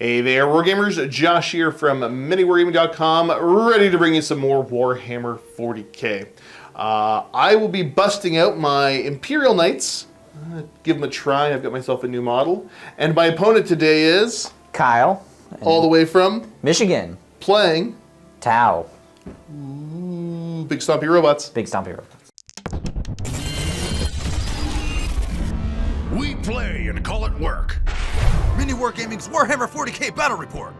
Hey there, Wargamers. Josh here from MiniWarGaming.com, ready to bring you some more Warhammer 40k. I will be busting out my Imperial Knights. Give them a try. I've got myself a new model. And my opponent today is... Kyle. All the way from... Michigan. Playing... Tau. Ooh, big stompy robots. Big stompy robots. We play and call it work. MiniWarGaming's Warhammer 40k Battle Report.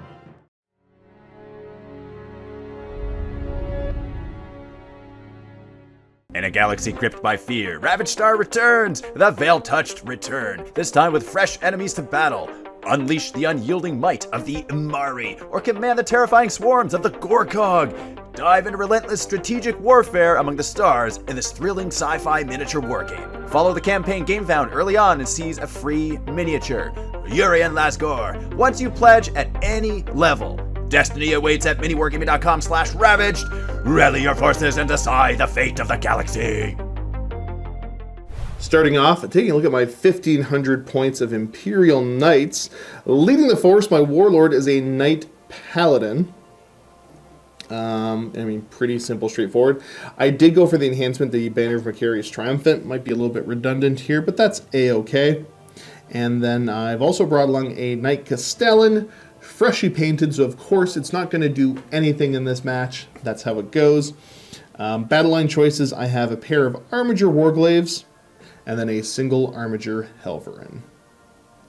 In a galaxy gripped by fear, Ravaged Star returns! The Veil-Touched return, this time with fresh enemies to battle. Unleash the unyielding might of the Imari, or command the terrifying swarms of the Gorkog. Dive into relentless strategic warfare among the stars in this thrilling sci-fi miniature wargame. Follow the campaign game found early on and seize a free miniature, Yuri and Lasgore, once you pledge at any level. Destiny awaits at miniwargaming.com/ravaged. Rally your forces and decide the fate of the galaxy. Starting off, taking a look at my 1,500 points of Imperial Knights. Leading the force, my Warlord is a Knight Paladin. Pretty simple, straightforward. I did go for the enhancement, the Banner of Vicarious Triumphant. Might be a little bit redundant here, but that's a-okay. And then I've also brought along a Knight Castellan, freshly painted, so of course it's not going to do anything in this match. That's how it goes. Battle line choices, I have a pair of Armiger Warglaves, and then a single Armiger Helverin.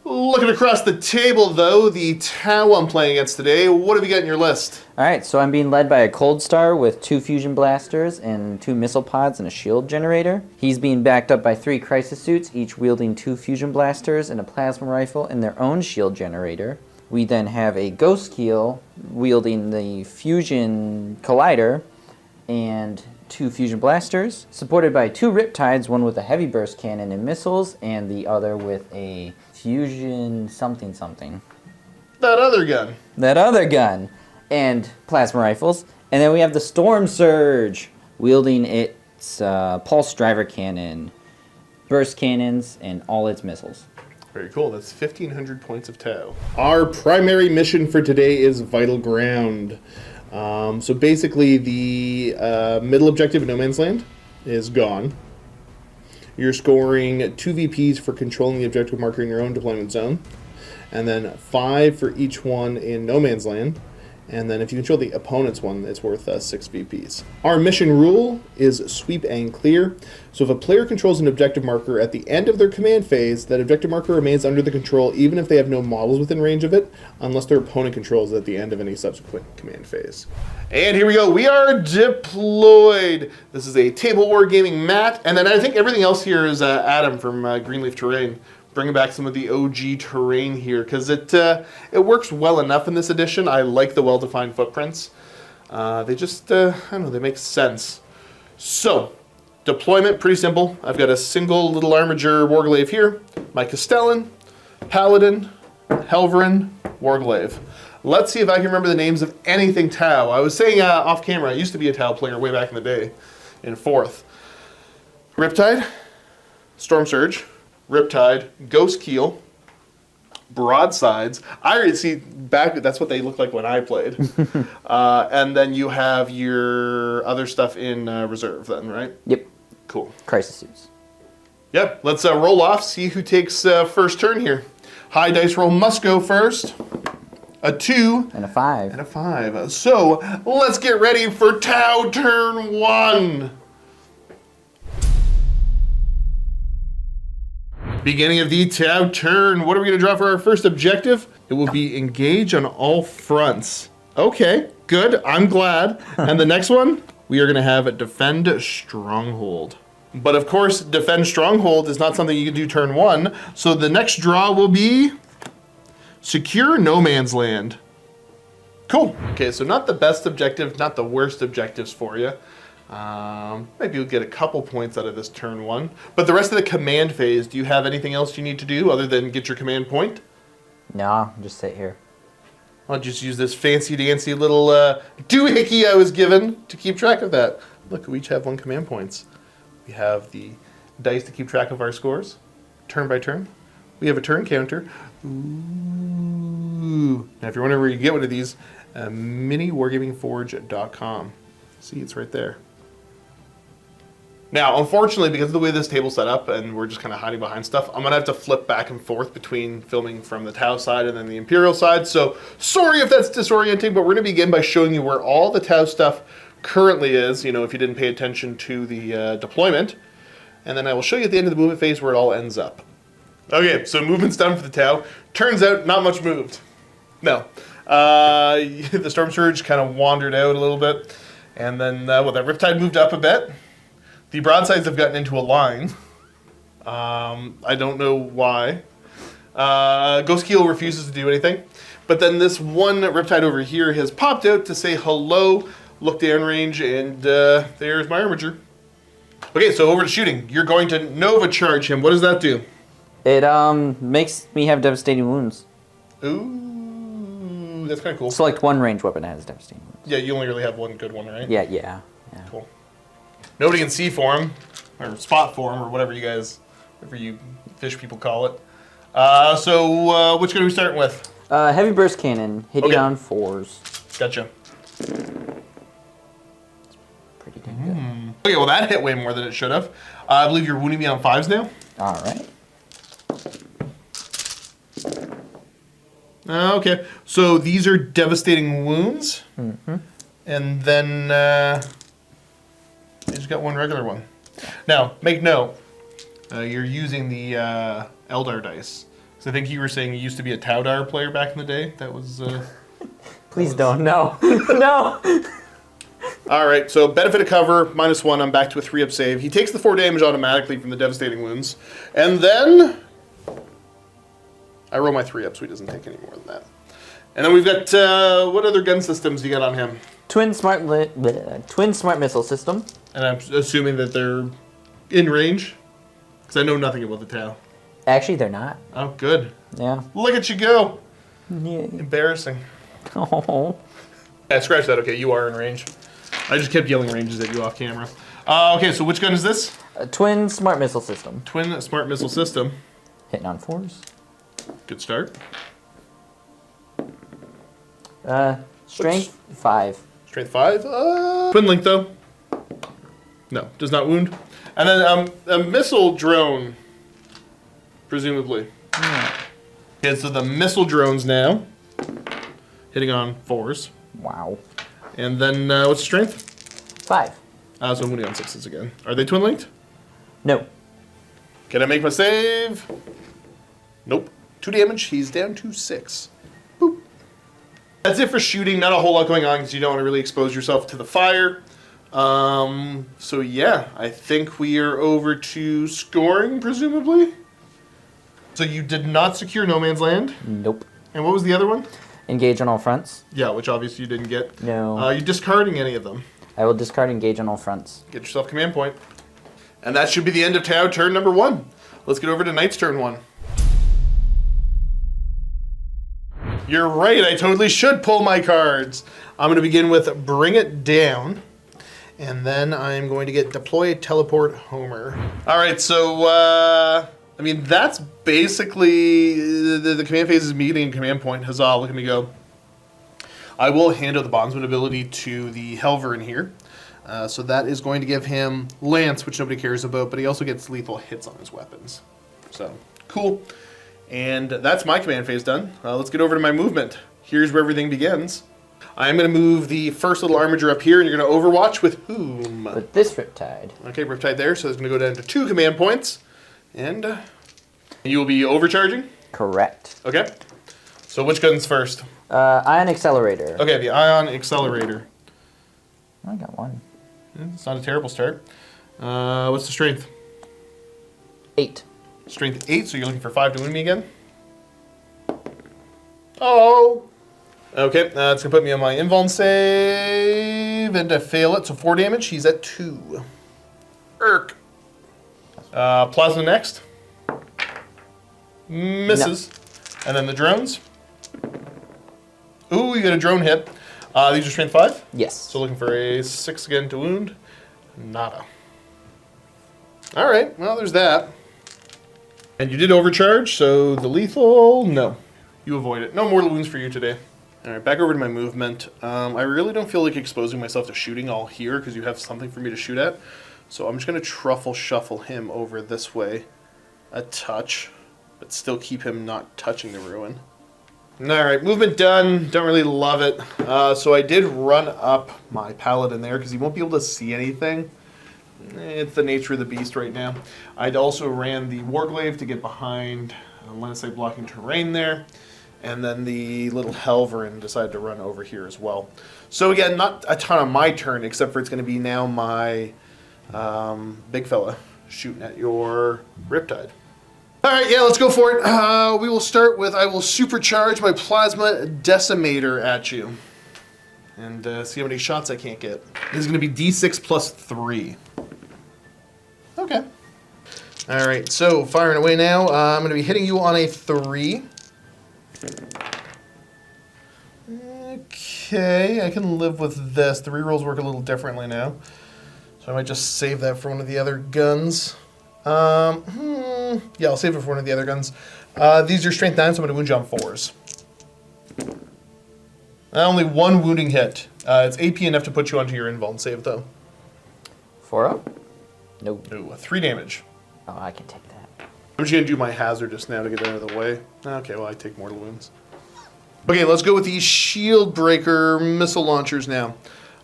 Looking across the table, though, the Tau I'm playing against today, what have you got in your list? Alright, so I'm being led by a Cold Star with 2 fusion blasters and 2 missile pods and a shield generator. He's being backed up by 3 crisis suits, each wielding 2 fusion blasters and a plasma rifle and their own shield generator. We then have a Ghost Keel wielding the fusion collider and 2 fusion blasters, supported by 2 Riptides, one with a heavy burst cannon and missiles, and the other with a fusion something. That other gun. That other gun. And plasma rifles. And then we have the Storm Surge, wielding its pulse driver cannon, burst cannons, and all its missiles. Very cool. That's 1,500 points of Tau. Our primary mission for today is Vital Ground. So basically the middle objective in No Man's Land is gone. You're scoring 2 VPs for controlling the objective marker in your own deployment zone, and then 5 for each one in No Man's Land. And then if you control the opponent's one, it's worth 6 VPs. Our mission rule is sweep and clear. So if a player controls an objective marker at the end of their command phase, that objective marker remains under the control even if they have no models within range of it, unless their opponent controls it at the end of any subsequent command phase. And here we go. We are deployed. This is a Table Wargaming Matt, and then I think everything else here is Adam from Greenleaf Terrain. Bringing back some of the OG terrain here, because it works well enough in this edition. I like the well-defined footprints. They just, I don't know, they make sense. So, deployment, pretty simple. I've got a single little Armiger Warglaive here, my Castellan, Paladin, Helverin, Warglaive. Let's see if I can remember the names of anything Tau. I was saying off camera, I used to be a Tau player way back in the day, in 4th. Riptide, Storm Surge, Riptide, Ghost Keel, Broadsides. I already see back. That's what they look like when I played. And then you have your other stuff in reserve. Then, right? Yep. Cool. Crisis suits. Yep. Let's roll off. See who takes first turn here. High dice roll must go first. A 2 and a 5 and a 5. So let's get ready for Tau turn 1. Beginning of the Tau turn. What are we going to draw for our first objective? It will be engage on all fronts. Okay, good. I'm glad. And the next one, we are going to have a defend stronghold. But of course, defend stronghold is not something you can do turn 1. So the next draw will be secure No Man's Land. Cool. Okay, so not the best objective, not the worst objectives for you. Maybe you'll get a couple points out of this turn 1. But the rest of the command phase, do you have anything else you need to do other than get your command point? No, just sit here. I'll just use this fancy-dancy little doohickey I was given to keep track of that. Look, we each have 1 command points. We have the dice to keep track of our scores, turn by turn. We have a turn counter. Ooh, Ooh. Now, if you're wondering where you get one of these, MiniWargamingForge.com. See, it's right there. Now, unfortunately, because of the way this table's set up and we're just kind of hiding behind stuff, I'm going to have to flip back and forth between filming from the Tau side and then the Imperial side. So, sorry if that's disorienting, but we're going to begin by showing you where all the Tau stuff currently is, you know, if you didn't pay attention to the deployment. And then I will show you at the end of the movement phase where it all ends up. Okay, so movement's done for the Tau. Turns out, not much moved. No. The Storm Surge kind of wandered out a little bit. And then, well, that Riptide moved up a bit. The broadsides have gotten into a line. I don't know why. Ghost Keel refuses to do anything. But then this one Riptide over here has popped out to say hello, look down range, and there's my armature. Okay, so over to shooting. You're going to Nova charge him. What does that do? It makes me have devastating wounds. Ooh, that's kind of cool. Select one range weapon that has devastating wounds. Yeah, you only really have one good one, right? Yeah. Cool. Nobody can see form, or spot form, or whatever you fish people call it. So which gun are we starting with? Heavy burst cannon, hitting on 4s. Gotcha. Pretty dang good. Okay, well that hit way more than it should have. I believe you're wounding me on 5s now. All right. Okay, so these are devastating wounds. Mm-hmm. And then you just got one regular one. Now, make note, you're using the Eldar dice. So I think you were saying you used to be a Taudar player back in the day. That was... Please don't, no. No! Alright, so benefit of cover, -1, I'm back to a 3-up save. He takes the 4 damage automatically from the devastating wounds. And then... I roll my 3-up, so he doesn't take any more than that. And then we've got, what other gun systems you got on him? Twin smart missile system. And I'm assuming that they're in range? Because I know nothing about the Tau. Actually, they're not. Oh, good. Yeah. Look at you go. Yeah. Embarrassing. Oh. Yeah, scratch that. Okay, you are in range. I just kept yelling ranges at you off camera. Okay, so which gun is this? A twin smart missile system. Twin smart missile system. Hitting on 4s. Good start. Strength 5. Strength 5. Twin link though. No, does not wound. And then a missile drone, presumably. Yeah. Okay, so the missile drones now, hitting on 4s. Wow. And then what's the strength? 5. So I'm wounding on 6s again. Are they twin linked? No. Can I make my save? Nope. 2 damage. He's down to 6. Boop. That's it for shooting. Not a whole lot going on because you don't want to really expose yourself to the fire. So yeah, I think we are over to scoring, presumably. So you did not secure No Man's Land. Nope. And what was the other one? Engage on all fronts. Yeah, which obviously you didn't get. No. You're discarding any of them. I will discard engage on all fronts. Get yourself a command point. And that should be the end of Tau turn number 1. Let's get over to Knight's turn 1. You're right, I totally should pull my cards. I'm going to begin with Bring It Down. And then I'm going to get Deploy Teleport Homer. All right, so, I mean, that's basically the command phase is me getting a command point. Huzzah, look at me go. I will hand out the bondsman ability to the Helver in here. So that is going to give him Lance, which nobody cares about, but he also gets lethal hits on his weapons. So, cool. And that's my command phase done. Let's get over to my movement. Here's where everything begins. I'm going to move the first little armature up here, and you're going to overwatch with whom? With this Riptide. Okay, Riptide there, so it's going to go down to 2 command points. And you will be overcharging? Correct. Okay. So which gun's first? Ion Accelerator. Okay, the Ion Accelerator. I got 1. It's not a terrible start. What's the strength? 8. Strength 8, so you're looking for 5 to wound me again? Oh! Okay, it's going to put me on my invuln save, and to fail it, so 4 damage, he's at 2. Irk. Plasma next. Misses. No. And then the drones. Ooh, you got a drone hit. These are strength 5? Yes. So looking for a 6 again to wound. Nada. Alright, well, there's that. And you did overcharge, so the lethal, no. You avoid it. No mortal wounds for you today. All right, back over to my movement. I really don't feel like exposing myself to shooting all here because you have something for me to shoot at. So I'm just going to truffle shuffle him over this way a touch, but still keep him not touching the ruin. All right, movement done. Don't really love it. So I did run up my paladin there because he won't be able to see anything. It's the nature of the beast right now. I'd also ran the warglaive to get behind line of sight blocking terrain there. And then the little Helverin decided to run over here as well. So again, not a ton on my turn, except for it's going to be now my big fella shooting at your Riptide. All right, yeah, let's go for it. We will start with, I will supercharge my Plasma Decimator at you. And see how many shots I can't get. This is going to be D6 plus 3. Okay. All right, so firing away now. I'm going to be hitting you on a 3. Okay, I can live with this. The rerolls work a little differently now. So I might just save that for one of the other guns. Yeah, I'll save it for one of the other guns. These are strength 9, so I'm going to wound you on 4s. Only one wounding hit. It's AP enough to put you onto your invuln save, though. 4 up? Nope. No, 3 damage. Oh, I can take that. I'm just going to do my hazard just now to get out of the way. Okay, well, I take mortal wounds. Okay, let's go with these shield breaker missile launchers now.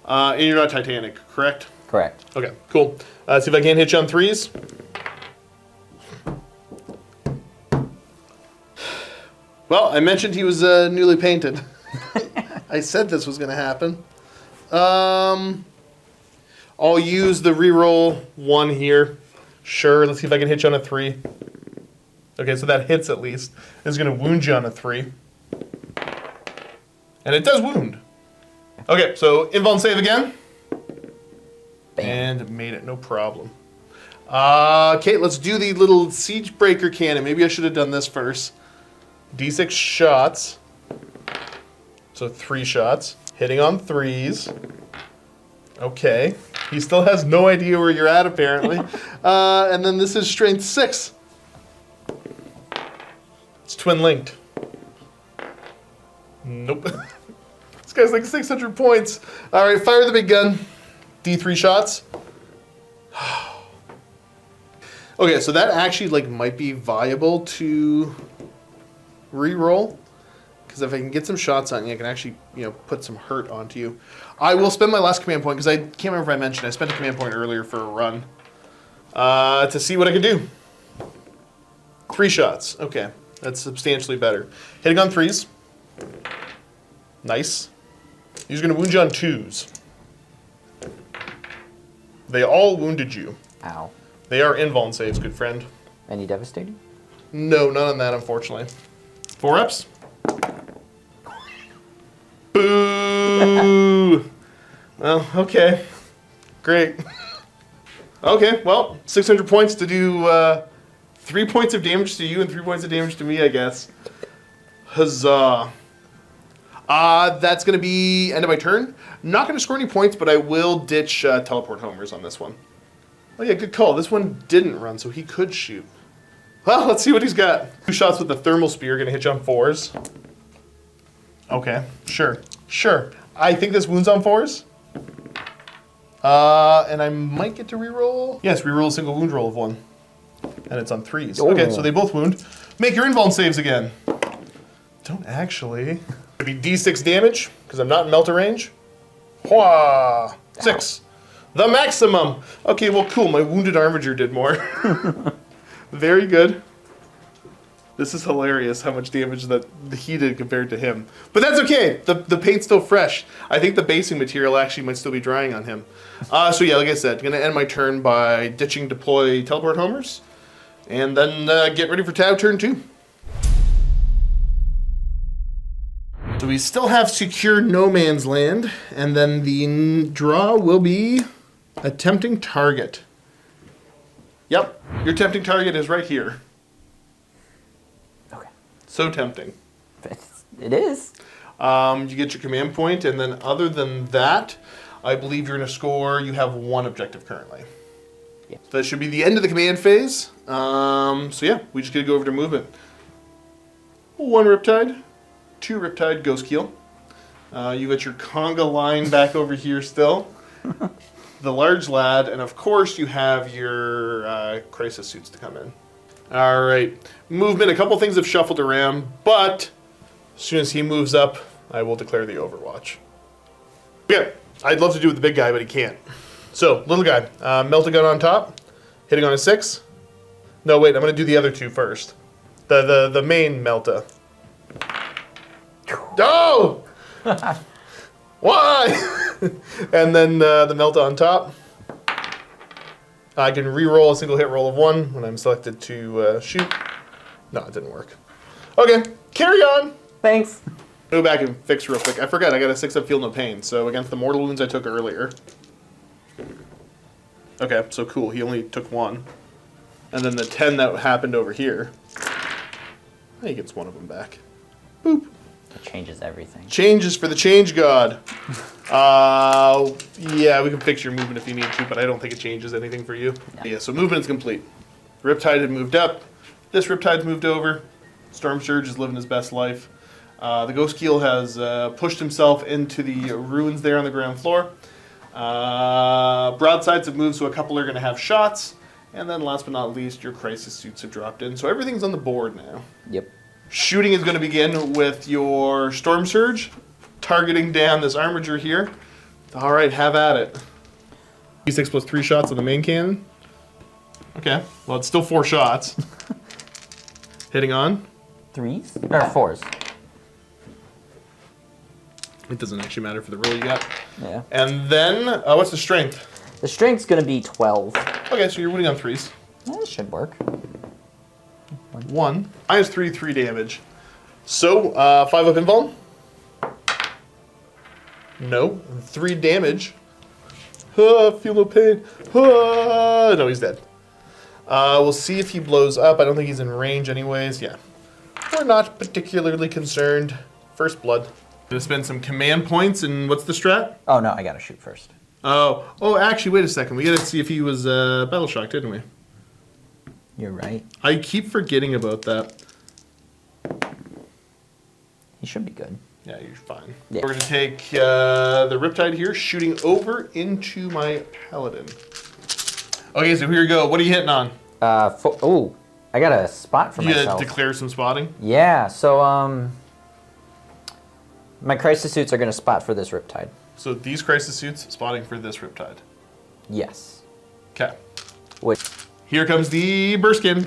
And you're not Titanic, correct? Correct. Okay, cool. See if I can't hit you on 3s. Well, I mentioned he was newly painted. I said this was going to happen. I'll use the reroll 1 here. Sure, let's see if I can hit you on a 3. Okay, so that hits at least. It's going to wound you on a 3. And it does wound. Okay, so invuln save again. Bam. And made it, no problem. Okay, let's do the little siege breaker cannon. Maybe I should have done this first. D6 shots. So 3 shots. Hitting on 3s. Okay. He still has no idea where you're at, apparently. And then this is strength 6. It's twin linked. Nope. This guy's like 600 points. All right, fire the big gun. D3 shots. Okay, so that actually like might be viable to re-roll. Because if I can get some shots on you, I can actually, put some hurt onto you. I will spend my last command point, because I can't remember if I mentioned, I spent a command point earlier for a run. To see what I can do. 3 shots. Okay, that's substantially better. Hitting on 3s. Nice. He's going to wound you on 2s. They all wounded you. Ow. They are invuln saves, good friend. Any devastating? No, none on that, unfortunately. 4 ups. Boo! Well, okay. Great. Okay, well, 600 points to do 3 points of damage to you and 3 points of damage to me, I guess. Huzzah. That's going to be end of my turn. Not going to score any points, but I will ditch teleport homers on this one. Oh yeah, good call. This one didn't run, so he could shoot. Well, let's see what he's got. 2 shots with the thermal spear, going to hit you on 4s. Okay, sure. I think this wounds on 4s. And I might get to reroll. Yes, reroll a single wound roll of 1. And it's on 3s. Oh. Okay, so they both wound. Make your invuln saves again. Don't actually. It'd be D6 damage, because I'm not in melter range. Hwah! 6. The maximum! Okay, well, cool. My wounded armiger did more. Very good. This is hilarious how much damage that he did compared to him. But that's okay. The paint's still fresh. I think the basing material actually might still be drying on him. So yeah, like I said, going to end my turn by ditching deploy teleport homers. And then get ready for Tau turn 2. So we still have secure no man's land. And then the draw will be a tempting target. Yep, your tempting target is right here. Okay. So tempting. It is. You get your command point, and then other than that, I believe you're going to score, you have 1 objective currently. Yeah. So that should be the end of the command phase. So yeah, we just got to go over to movement. 1 Riptide. 2 Riptide Ghost Keel. You got your conga line back over here still. The large lad, and of course you have your crisis suits to come in. All right, movement. A couple things have shuffled around, but as soon as he moves up, I will declare the Overwatch. Yeah, I'd love to do with the big guy, but he can't. So, little guy, Melt-A-Gun on top, hitting on a 6. No, wait, I'm going to do the other 2 first. The main Melta. Oh! Why? And then the Melta on top. I can re-roll a single hit roll of 1 when I'm selected to shoot. No, it didn't work. Okay, carry on. Thanks. Go back and fix real quick. I forgot, I got a 6-up Feel No Pain. So against the mortal wounds I took earlier. Okay, so cool. He only took 1. And then the 10 that happened over here. He gets 1 of them back. Boop. It changes everything. Changes for the change god. Yeah, we can fix your movement if you need to, but I don't think it changes anything for you. No. Yeah, so movement is complete. Riptide had moved up. This Riptide's moved over. Storm Surge is living his best life. The Ghost Keel has pushed himself into the ruins there on the ground floor. Broadsides have moved, so a couple are going to have shots. And then last but not least, your crisis suits have dropped in. So everything's on the board now. Yep. Shooting is going to begin with your Storm Surge, targeting down this Armiger here. All right, have at it. D6 plus 3 shots on the main cannon. Okay, well, it's still 4 shots. Hitting on. 3s? Or 4s? It doesn't actually matter for the roll you got. Yeah. And then, what's the strength? The strength's going to be 12. Okay, so you're winning on 3s. That should work. 1. Minus 3, 3 damage. So, 5-up invuln? No. 3 damage. Feel no pain. No, he's dead. We'll see if he blows up. I don't think he's in range anyways. Yeah. We're not particularly concerned. First blood. Gonna spend some command points, and what's the strat? Oh, no, I got to shoot first. Oh, actually, wait a second. We gotta see if he was battle shocked, didn't we? You're right. I keep forgetting about that. He should be good. Yeah, you're fine. Yeah. We're going to take the Riptide here, shooting over into my Paladin. Okay, so here we go. What are you hitting on? Oh, I got a spot for you myself. You got to declare some spotting? Yeah, so, my crisis suits are going to spot for this Riptide. So these crisis suits, spotting for this Riptide. Yes. Okay. Which? Here comes the Burskin.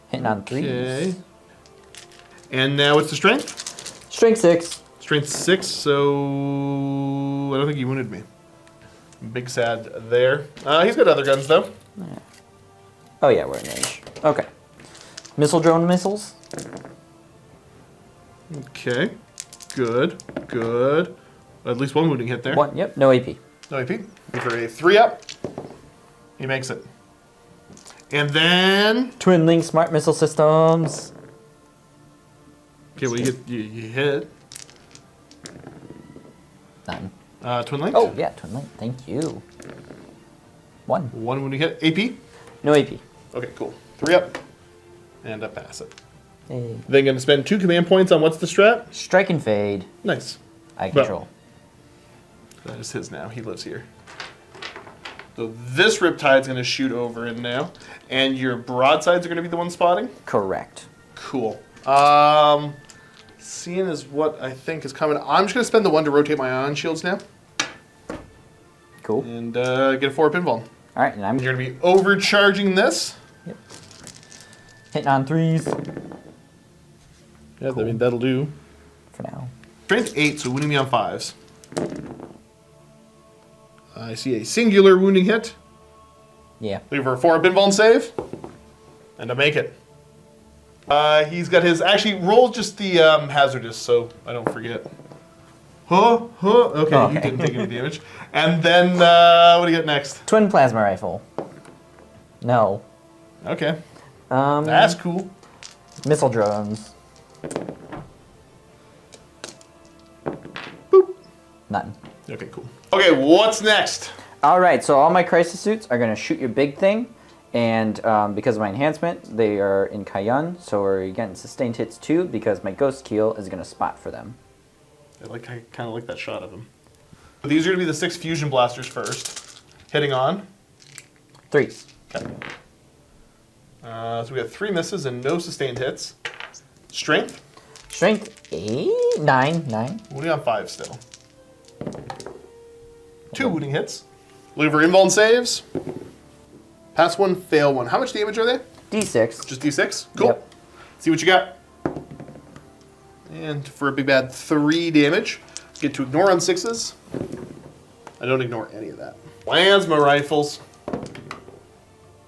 Hitting on 3s. Okay. And now what's the strength? Strength 6. Strength 6, so I don't think he wounded me. Big sad there. He's got other guns though. Yeah. Oh yeah, we're in range. Okay. Missile drone missiles. Okay. Good. Good. At least 1 wounding hit there. 1, yep, no AP. No AP. For a 3-up. He makes it. And then... Twin Link Smart Missile Systems. Okay, well, you hit. None. Twin Link? Oh, yeah, Twin Link. Thank you. 1. 1 wounding hit. AP? No AP. Okay, cool. 3-up. And up pass it. Hey. Then going to spend 2 command points on what's the strat? Strike and Fade. Nice. I control. That is his now. He lives here. So this Riptide's going to shoot over in now. And your broadsides are going to be the one spotting? Correct. Cool. Seeing as what I think is coming, I'm just going to spend the 1 to rotate my ion shields now. Cool. And get a 4-up invuln. All right, and I'm... You're going to be overcharging this. Yep. Hitting on 3s. Yeah, cool. I mean, that'll do. For now. Strength 8, so wounding me on 5s. I see a singular wounding hit. Yeah. Looking for a 4-up invuln save. And to make it. He's got his... Actually, roll just the hazardous, so I don't forget. Okay, you didn't take any damage. And then, what do you got next? Twin Plasma Rifle. No. Okay. That's cool. Missile drones. Boop. None. Okay, cool. Okay, what's next? All right, so all my crisis suits are going to shoot your big thing, And because of my enhancement, they are in Cayenne, so we're getting sustained hits too, because my Ghost Keel is going to spot for them. I kind of like that shot of him. These are going to be the 6 fusion blasters first. Hitting on. 3. Okay. So we got 3 misses and no sustained hits. Strength. Strength 8, 9. Wounding on 5 still. 2 wounding hits. Looking for invuln saves. Pass 1, fail 1. How much damage are they? D6. Just D6? Cool. Yep. See what you got. And for a big bad 3 damage. Get to ignore on 6s. I don't ignore any of that. Plasma rifles.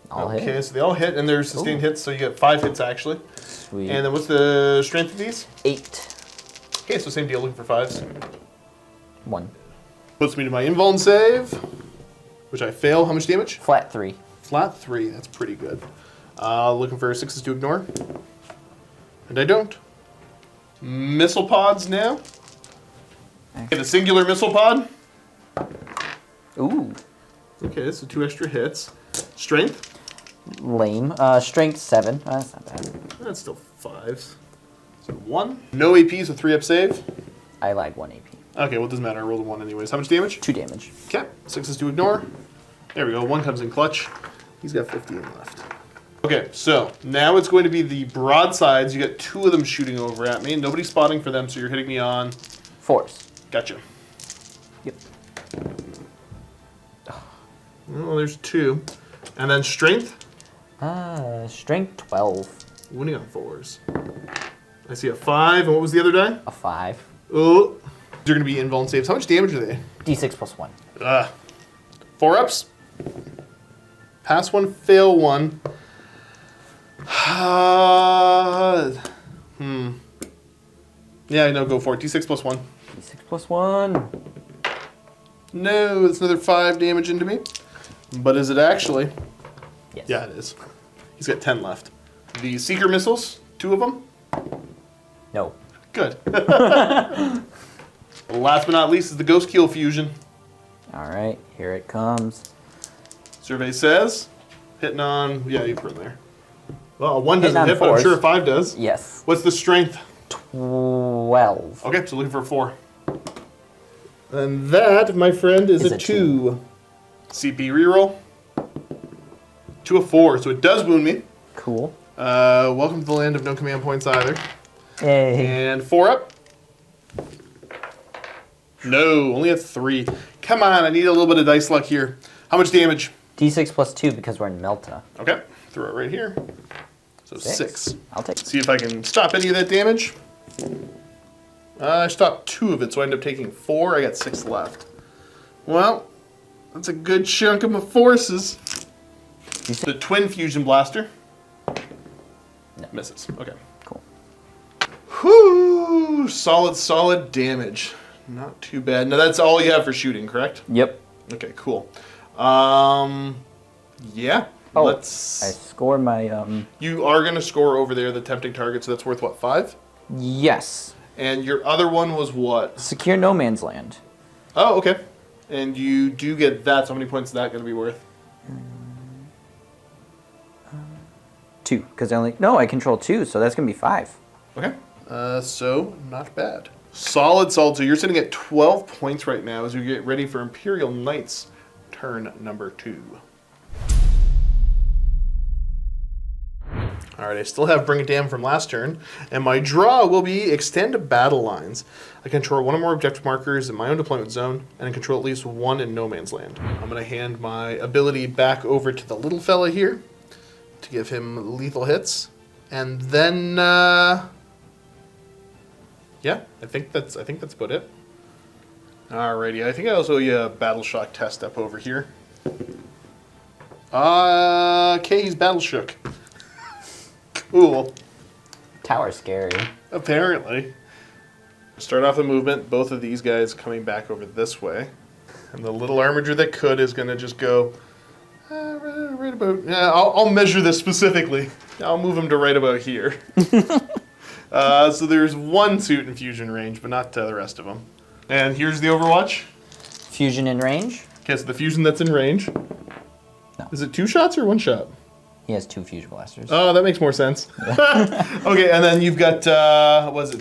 All Okay, hit. so they all hit and they're sustained hits, so you get 5 hits actually. Sweet. And then what's the strength of these? 8. Okay, so same deal, looking for 5s. 1. Puts me to my invuln save, which I fail. How much damage? Flat 3. Flat 3, that's pretty good. Looking for 6s to ignore. And I don't. Missile pods now. Get a singular missile pod. Ooh. Okay, so 2 extra hits. Strength. Lame. Strength 7. That's not bad. That's still 5s. So 1. No APs with 3 up save. I lied 1 AP. Okay, well, it doesn't matter. I rolled a 1 anyways. How much damage? 2 damage. Okay, 6s to ignore. There we go. 1 comes in clutch. He's got 15 left. Okay, so now it's going to be the broadsides. You got 2 of them shooting over at me. Nobody's spotting for them, so you're hitting me on. 4s. Gotcha. Yep. Well, there's 2. And then strength. Strength 12. Winning on 4s. I see a 5. And what was the other die? A 5. Oh. They're going to be invuln saves. How much damage are they? D6 plus 1. 4 ups. Pass 1, fail 1. Yeah, no, go for it. D6 plus 1. D6 plus 1. No, it's another 5 damage into me. But is it actually? Yes. Yeah, it is. He's got 10 left. The Seeker missiles, 2 of them. No. Good. Last but not least is the Ghost Keel fusion. Alright, here it comes. Survey says, hitting on, yeah, you put in there. Well, 1 doesn't Hitting hit, on but I'm 4s. sure a 5 does. Yes. What's the strength? 12. Okay, so looking for a 4. And that, my friend, is a 2. CP reroll. 2 of 4, so it does wound me. Cool. Welcome to the land of no command points either. Hey. And 4 up. No, only a 3. Come on, I need a little bit of dice luck here. How much damage? D6 plus 2 because we're in Melta. Okay, throw it right here. So 6. I'll take it. See if I can stop any of that damage. I stopped 2 of it, so I end up taking 4. I got 6 left. Well, that's a good chunk of my forces. The twin fusion blaster. No. Misses. Okay. Cool. Whoo! Solid damage. Not too bad. Now that's all you have for shooting, correct? Yep. Okay, cool. Yeah. Oh, Let's. I scored my, You are going to score over there the tempting target, so that's worth what, 5? Yes. And your other one was what? Secure no man's land. Oh, okay. And you do get that. So how many points is that going to be worth? 2, because I control 2, so that's going to be 5. Okay. So not bad. Solid. So you're sitting at 12 points right now as we get ready for Imperial Knights turn number 2. Alright, I still have Bring It Down from last turn, and my draw will be Extend Battle Lines. I control 1 or more objective markers in my own deployment zone, and I control at least 1 in no man's land. I'm going to hand my ability back over to the little fella here to give him lethal hits, and then yeah, I think that's about it. Alrighty, I think I also owe you a Battle Shock test up over here. Okay, he's Battle Shook. Cool. Tower scary. Apparently. Start off the movement, both of these guys coming back over this way. And the little armiger that could is going to just go right about... Yeah, I'll measure this specifically. I'll move him to right about here. So there's 1 suit in fusion range, but not the rest of them. And here's the Overwatch. Fusion in range? Okay, so the fusion that's in range. No. Is it 2 shots or 1 shot? He has 2 fusion blasters. Oh, that makes more sense. Okay, and then you've got,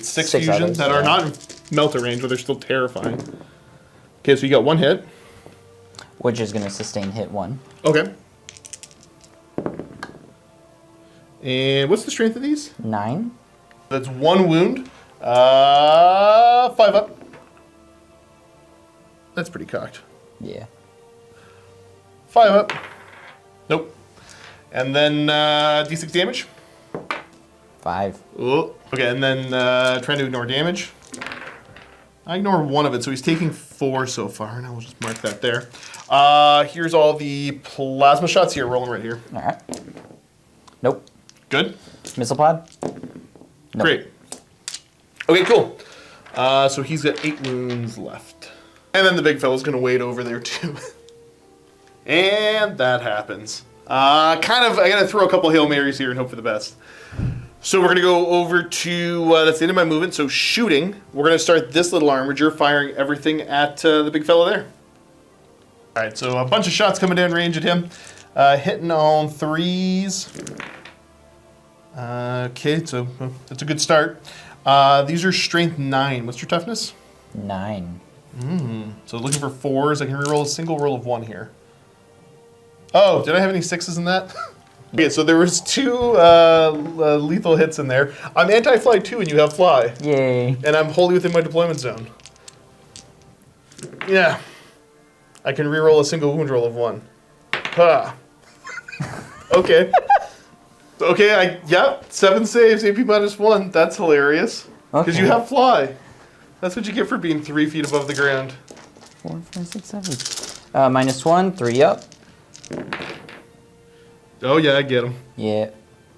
six fusions others, that are not in melter range, but they're still terrifying. Okay, so you got 1 hit. Which is going to sustain hit 1. Okay. And what's the strength of these? 9. That's 1 wound. 5 up. That's pretty cocked. Yeah. 5 up. Nope. And then D6 damage. 5. Oh. Okay, and then trying to ignore damage. I ignore 1 of it, so he's taking 4 so far, and I will just mark that there. Here's all the plasma shots here, rolling right here. All right. Nope. Good. Missile pod? Nope. Great. Okay, cool. So he's got 8 wounds left. And then the big fella's going to wait over there, too. And that happens. I got to throw a couple Hail Marys here and hope for the best. So we're going to go over to, that's the end of my movement, so shooting. We're going to start this little armager, firing everything at the big fella there. All right, so a bunch of shots coming down range at him. Hitting on 3s. Okay, so that's a good start. These are strength 9. What's your toughness? 9. So looking for 4s. I can reroll a single roll of 1 here. Oh, did I have any 6s in that? Okay, so there was 2 lethal hits in there. I'm anti-fly 2 and you have fly. Yay. And I'm wholly within my deployment zone. Yeah. I can reroll a single wound roll of 1. Ha. Okay. Okay, 7 saves, AP -1. That's hilarious. Because you have fly. That's what you get for being 3 feet above the ground. 4, 5, 6, 7. -1, 3 up. Oh yeah, I get him. Yeah.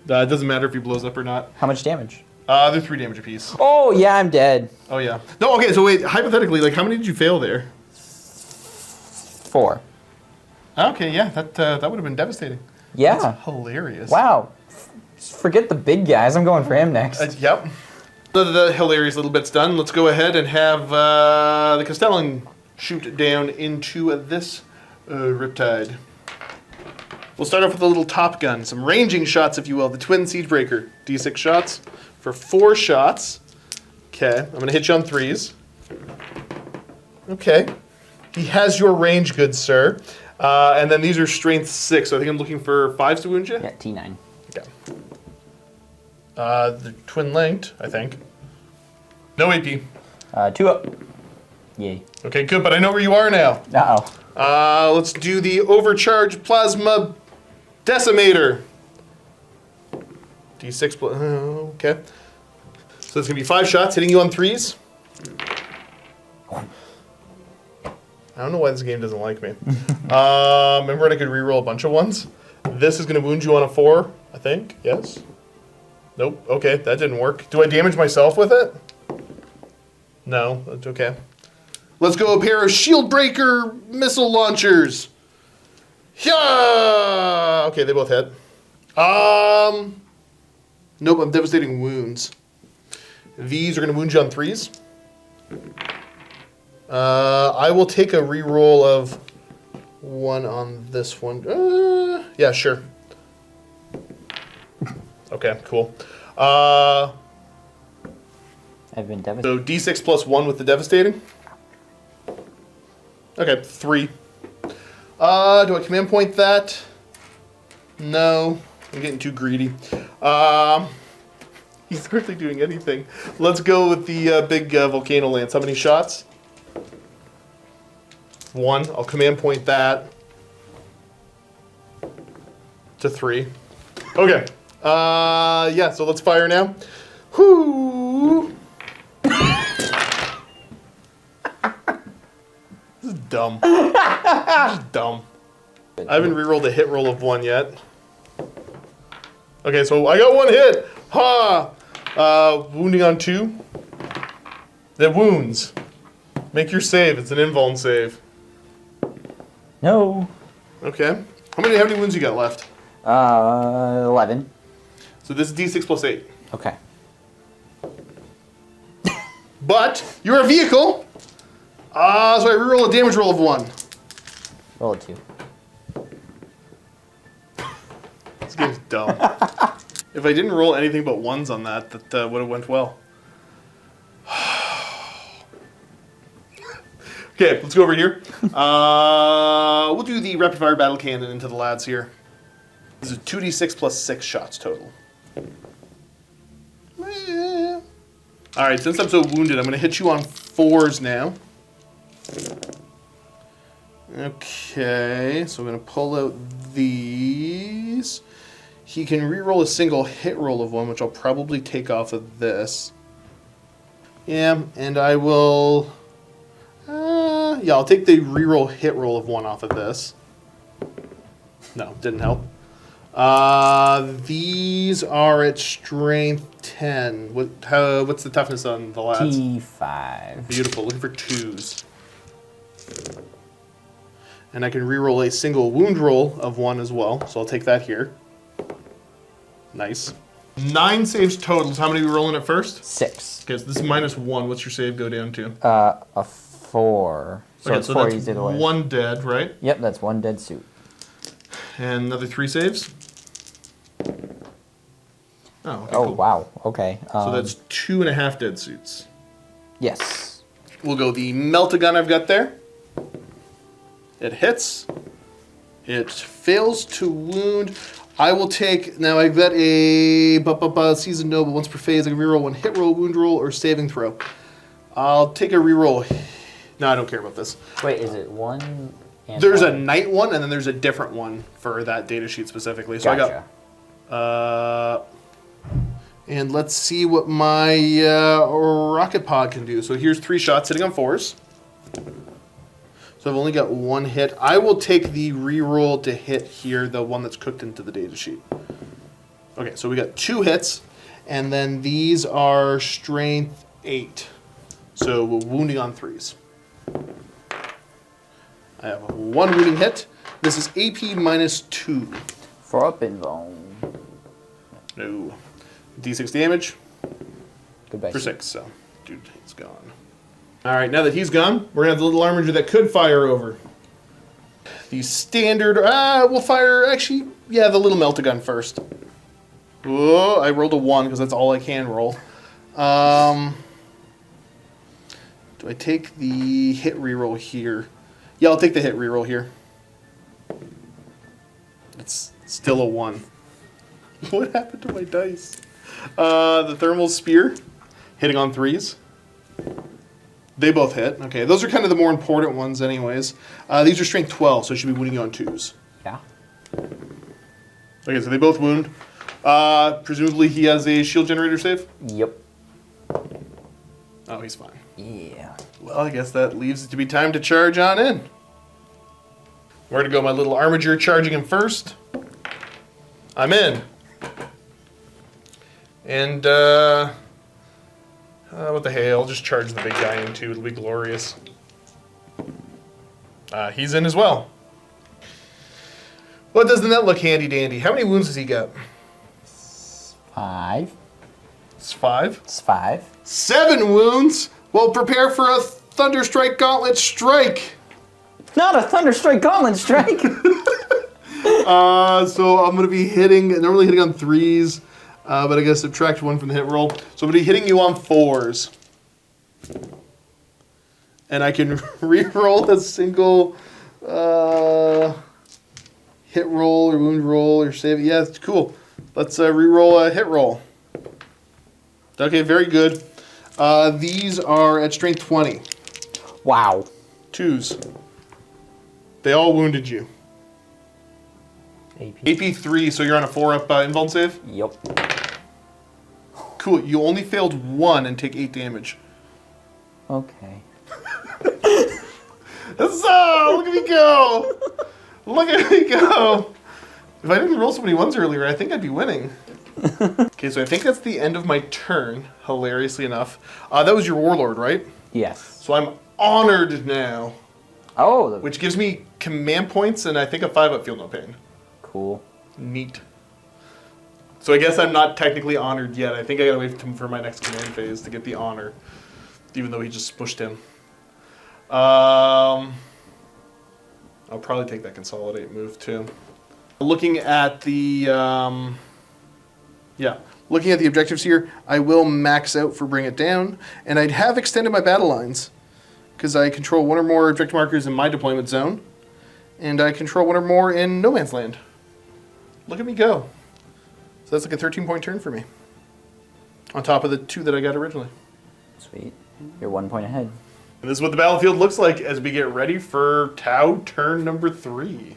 It doesn't matter if he blows up or not. How much damage? They're 3 damage apiece. Oh, yeah, I'm dead. Oh yeah. No, okay, so wait, hypothetically, like how many did you fail there? 4. Okay, yeah, that would have been devastating. Yeah. That's hilarious. Wow. Forget the big guys. I'm going for him next. Yep. The hilarious little bit's done. Let's go ahead and have the Castellan shoot down into this Riptide. We'll start off with a little Top Gun, some ranging shots, if you will. The Twin Siegebreaker, D6 shots for 4 shots. Okay, I'm going to hit you on 3s. Okay. He has your range, good sir. And then these are strength 6, so I think I'm looking for 5s to wound you? Yeah, T9. Okay. The twin linked, I think. No AP. 2 up. Yay. Okay, good, but I know where you are now. Uh-oh. Let's do the Overcharge Plasma Decimator. D6, okay. So it's going to be 5 shots, hitting you on 3s. I don't know why this game doesn't like me. Remember when I could reroll a bunch of 1s? This is going to wound you on a 4, I think. Yes? Nope. Okay, that didn't work. Do I damage myself with it? No, that's okay. Let's go a pair of Shield Breaker missile launchers. Yeah. Okay, they both hit. Nope, I'm devastating wounds. These are going to wound you on 3s. I will take a reroll of 1 on this one. Yeah, sure. Okay, cool. I've been devastated. So D6 plus 1 with the devastating. Okay, 3. Do I command point that? No, I'm getting too greedy. He's hardly doing anything. Let's go with the big Volcano Lance. How many shots? 1. I'll command point that to 3. Okay. Yeah, so let's fire now. Whoo! This is dumb. This is dumb. I haven't rerolled a hit roll of 1 yet. Okay, so I got 1 hit. Ha! Wounding on 2. That wounds. Make your save. It's an invuln save. No. Okay. How many wounds you got left? 11. So this is D6 plus 8. Okay. But you're a vehicle. So I reroll a damage roll of 1. Roll a 2. This game's dumb. If I didn't roll anything but ones on that would have went well. Okay, let's go over here. We'll do the rapid fire battle cannon into the lads here. This is 2d6 plus 6 shots total. Alright, since I'm so wounded, I'm going to hit you on 4s now. Okay, so I'm going to pull out these. He can reroll a single hit roll of 1, which I'll probably take off of this. Yeah, and I will... yeah, I'll take the reroll hit roll of 1 off of this. No, didn't help. These are at strength 10. What's the toughness on the lads? T5. Beautiful. Looking for 2s. And I can reroll a single wound roll of 1 as well, so I'll take that here. Nice. 9 saves total. So how many are we rolling at first? 6. Okay, so this is -1. What's your save go down to? A 4. So Okay, it's so 4 that's easy to win. 1 dead, right? Yep, that's 1 dead suit. And another 3 saves. Oh, okay, Oh, cool. wow. Okay. So that's 2.5 dead suits. Yes. We'll go the melt-a-gun I've got there. It hits. It fails to wound. I will take, now I've got a Seasoned Noble once per phase. I can reroll 1 hit roll, wound roll, or saving throw. I'll take a reroll. No, I don't care about this. Wait, is it 1 and There's a 1? night one, and then there's a different one for that data sheet specifically. So Gotcha. I got, and let's see what my rocket pod can do. So here's 3 shots hitting on 4s. So I've only got 1 hit. I will take the reroll to hit here, the one that's cooked into the data sheet. Okay, so we got 2 hits, and then these are strength 8. So we're wounding on 3s. I have a 1 wounding hit. This is AP -2. For up and bone. No. D6 damage Goodbye. for 6, so dude, he's gone. Alright, now that he's gone, we're gonna have the little armiger that could fire over. The standard, we'll fire, actually, yeah, the little melt-a-gun first. Whoa, I rolled a 1 because that's all I can roll. Do I take the hit reroll here? Yeah, I'll take the hit reroll here. It's still a 1. What happened to my dice? The thermal spear, hitting on 3s. They both hit. Okay, those are kind of the more important ones anyways. These are strength 12, so I should be wounding you on 2s. Yeah. Okay, so they both wound. Presumably he has a shield generator save? Yep. Oh, he's fine. Yeah. Well, I guess that leaves it to be time to charge on in. Where to go, my little armiger charging him first? I'm in. And, what the hell, I'll just charge the big guy in too, it'll be glorious. He's in as well. Well, doesn't that look handy dandy? How many wounds does he got? 5. It's 5. It's 5. 7 wounds! Well, prepare for a Thunderstrike Gauntlet Strike! Not a Thunderstrike Gauntlet Strike! So I'm going to be normally hitting on 3s, but I guess subtract 1 from the hit roll. So I'm going to be hitting you on 4s. And I can re-roll a single hit roll or wound roll or save. Yeah, it's cool. Let's re-roll a hit roll. Okay, very good. These are at strength 20. Wow. 2s. They all wounded you. AP. AP 3, so you're on a 4-up invuln save? Yep. Cool, you only failed 1 and take 8 damage. Okay. So, look at me go! Look at me go! If I didn't roll so many 1s earlier, I think I'd be winning. Okay, so I think that's the end of my turn, hilariously enough. That was your warlord, right? Yes. So I'm honored now, Oh, which gives me command points and I think a 5-up feel no pain. cool. Neat. So I guess I'm not technically honored yet. I think I gotta wait for my next command phase to get the honor, even though he just pushed him. I'll probably take that consolidate move too. Looking at the looking at the objectives here, I will max out for bring it down, and I'd have extended my battle lines because I control one or more objective markers in my deployment zone, and I control one or more in no man's land. Look at me go! So that's like a 13-point turn for me, on top of the 2 that I got originally. Sweet. You're 1 point ahead. And this is what the battlefield looks like as we get ready for Tau turn number 3.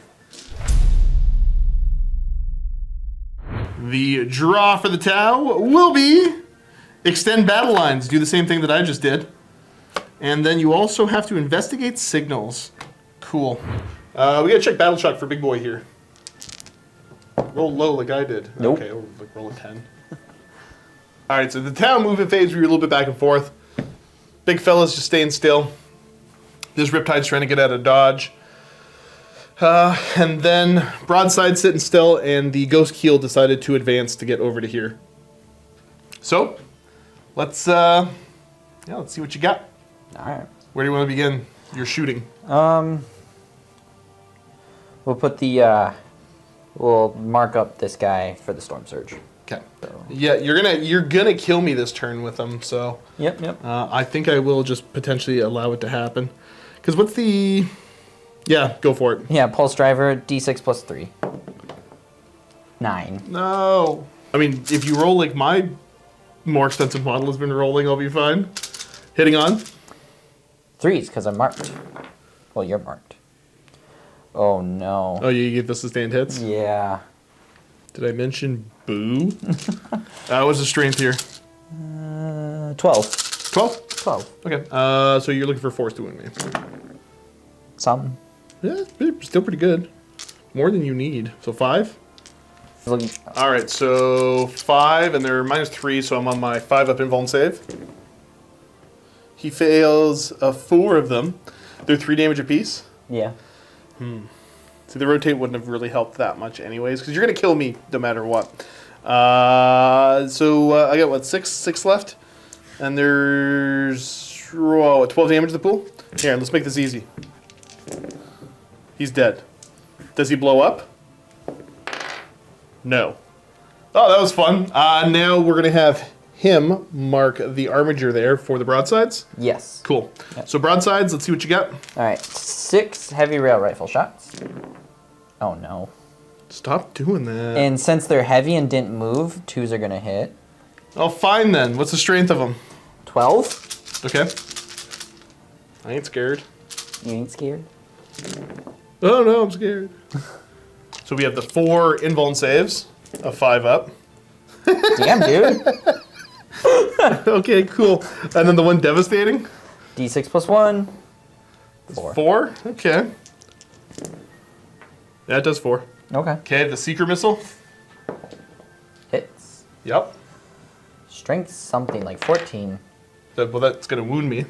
The draw for the Tau will be extend battle lines. Do the same thing that I just did. And then you also have to investigate signals. Cool. We gotta check battle shock for big boy here. Roll low like I did. Nope. Okay, like roll a 10. Alright, so the Tau movement phase, we were a little bit back and forth. Big fella's just staying still. This Riptide's trying to get out of dodge. And then Broadside sitting still, and the Ghost Keel decided to advance to get over to here. So, let's see what you got. All right. Where do you want to begin your shooting? We'll put the we'll mark up this guy for the Storm Surge. Okay. Yeah, you're gonna kill me this turn with them. So. Yep. I think I will just potentially allow it to happen. Because what's the? Yeah, go for it. Yeah, Pulse Driver, D6 plus 3. 9. No. I mean, if you roll like my more expensive model has been rolling, I'll be fine. Hitting on. 3s, because I'm marked. Well, you're marked. Oh, no. Oh, you get the sustained hits? Yeah. Did I mention boo? What's the strength here? 12. 12? 12. Okay. So you're looking for force to win me. Some. Yeah, still pretty good. More than you need. So 5? All right, so 5, and they're -3, so I'm on my 5-up invuln save. He fails 4 of them. They're 3 damage apiece. Yeah. So the rotate wouldn't have really helped that much anyways, because you're going to kill me no matter what. So I got, what, 6 left? And there's 12 damage to the pool? Here, let's make this easy. He's dead. Does he blow up? No. Oh, that was fun. Now we're going to have him mark the armature there for the broadsides. Yes. Cool. Yep. So broadsides, let's see what you got. All right. 6 heavy rail rifle shots. Oh, no. Stop doing that. And since they're heavy and didn't move, 2s are going to hit. Oh, fine then. What's the strength of them? 12. Okay. I ain't scared. You ain't scared? Oh no, I'm scared. So we have the 4 invuln saves, a 5-up. Damn, dude. Okay, cool. And then the 1 devastating? D6 plus 1. 4. 4? Okay. Yeah, it does 4. Okay. Okay, the seeker missile? Hits. Yep. Strength something, like 14. Well, that's going to wound me.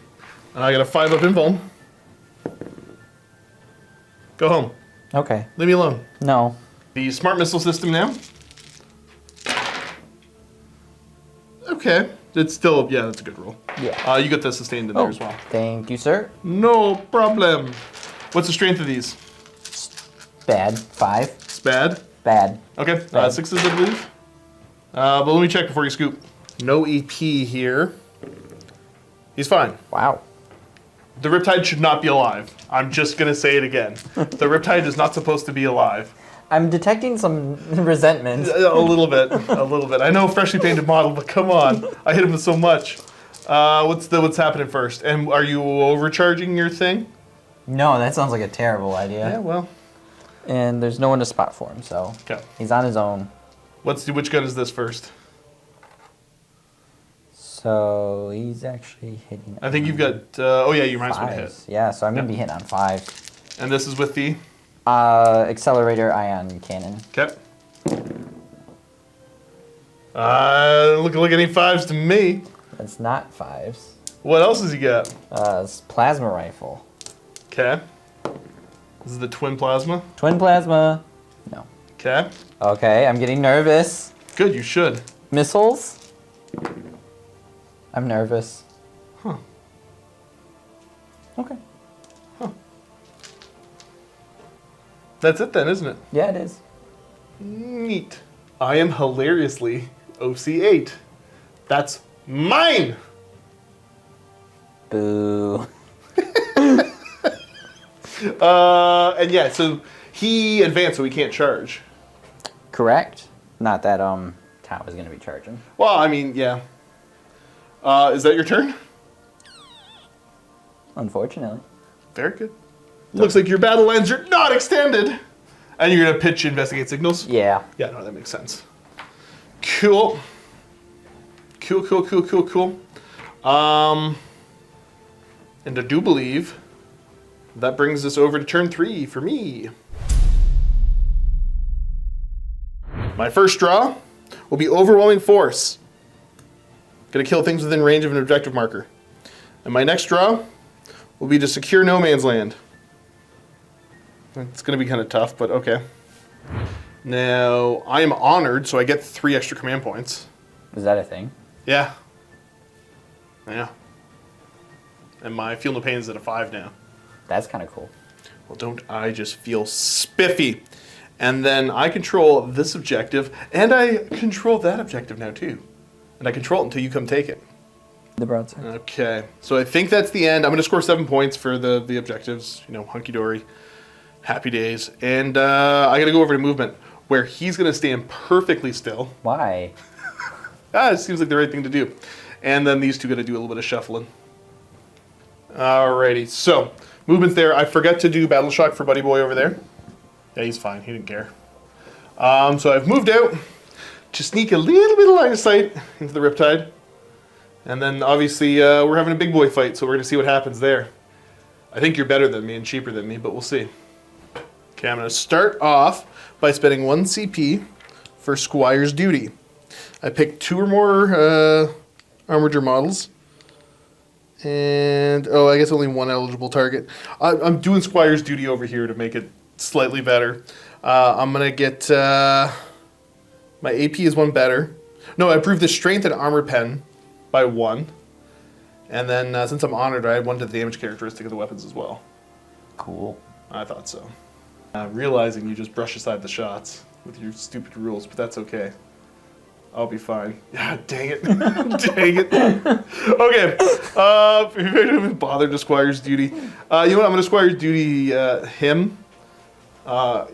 And I got a 5-up invuln. Go home. Okay. Leave me alone. No. The smart missile system now. Okay. It's still, yeah, that's a good roll. Yeah. You got the sustained in there as well. Thank you, sir. No problem. What's the strength of these? Bad. 5. It's bad. Bad. Okay. Bad. 6s, I believe. But let me check before you scoop. No EP here. He's fine. Wow. The Riptide should not be alive. I'm just going to say it again. The Riptide is not supposed to be alive. I'm detecting some resentment. A little bit. A little bit. I know freshly painted model, but come on. I hit him with so much. What's happening first? And are you overcharging your thing? No, that sounds like a terrible idea. Yeah, well. And there's no one to spot for him, so Okay. he's on his own. Which gun is this first? So he's actually hitting. I think you've got. Oh yeah, you're -1 hit. Yeah, so I'm gonna be hitting on 5. And this is with the. Accelerator ion cannon. Okay. Look like any 5s to me. That's not 5s. What else has he got? It's plasma rifle. Okay. This is the twin plasma. Twin plasma. No. Okay. Okay, I'm getting nervous. Good, you should. Missiles. I'm nervous. Huh. Okay. That's it then, isn't it? Yeah, it is. Neat. I am hilariously OC8. That's mine! Boo. And yeah, so he advanced, so he can't charge. Correct. Not that Tao is going to be charging. Well, I mean, yeah. Is that your turn? Unfortunately. Very good. Looks like your battle lines are not extended. And you're going to pitch investigate signals? Yeah. Yeah, no, that makes sense. Cool. Cool. And I do believe that brings us over to turn 3 for me. My first draw will be Overwhelming Force. Gonna kill things within range of an objective marker. And my next draw will be to secure no man's land. It's gonna be kind of tough, but okay. Now, I am honored, so I get 3 extra command points. Is that a thing? Yeah. Yeah. And my Feel No Pain is at a 5 now. That's kind of cool. Well, don't I just feel spiffy? And then I control this objective, and I control that objective now too. And I control it until you come take it. The broadside. Okay, so I think that's the end. I'm going to score 7 points for the objectives. You know, hunky-dory, happy days. And I got to go over to movement, where he's going to stand perfectly still. Why? It seems like the right thing to do. And then these two got to do a little bit of shuffling. Alrighty, so movement's there. I forgot to do Battle Shock for Buddy Boy over there. Yeah, he's fine. He didn't care. So I've moved out to sneak a little bit of line of sight into the Riptide. And then obviously we're having a big boy fight, so we're going to see what happens there. I think you're better than me and cheaper than me, but we'll see. Okay, I'm going to start off by spending 1 CP for Squire's Duty. I picked 2 or more Armiger models. And, I guess only 1 eligible target. I'm doing Squire's Duty over here to make it slightly better. I'm going to get... my AP is 1 better. No, I improved the Strength and Armor Pen by 1. And then, since I'm honored, I had 1 to the damage characteristic of the weapons as well. Cool. I thought so. Realizing you just brush aside the shots with your stupid rules, but that's okay. I'll be fine. Yeah, dang it. Dang it. Okay. If I haven't bothered to Squire's Duty. You know what? I'm going to Squire's Duty him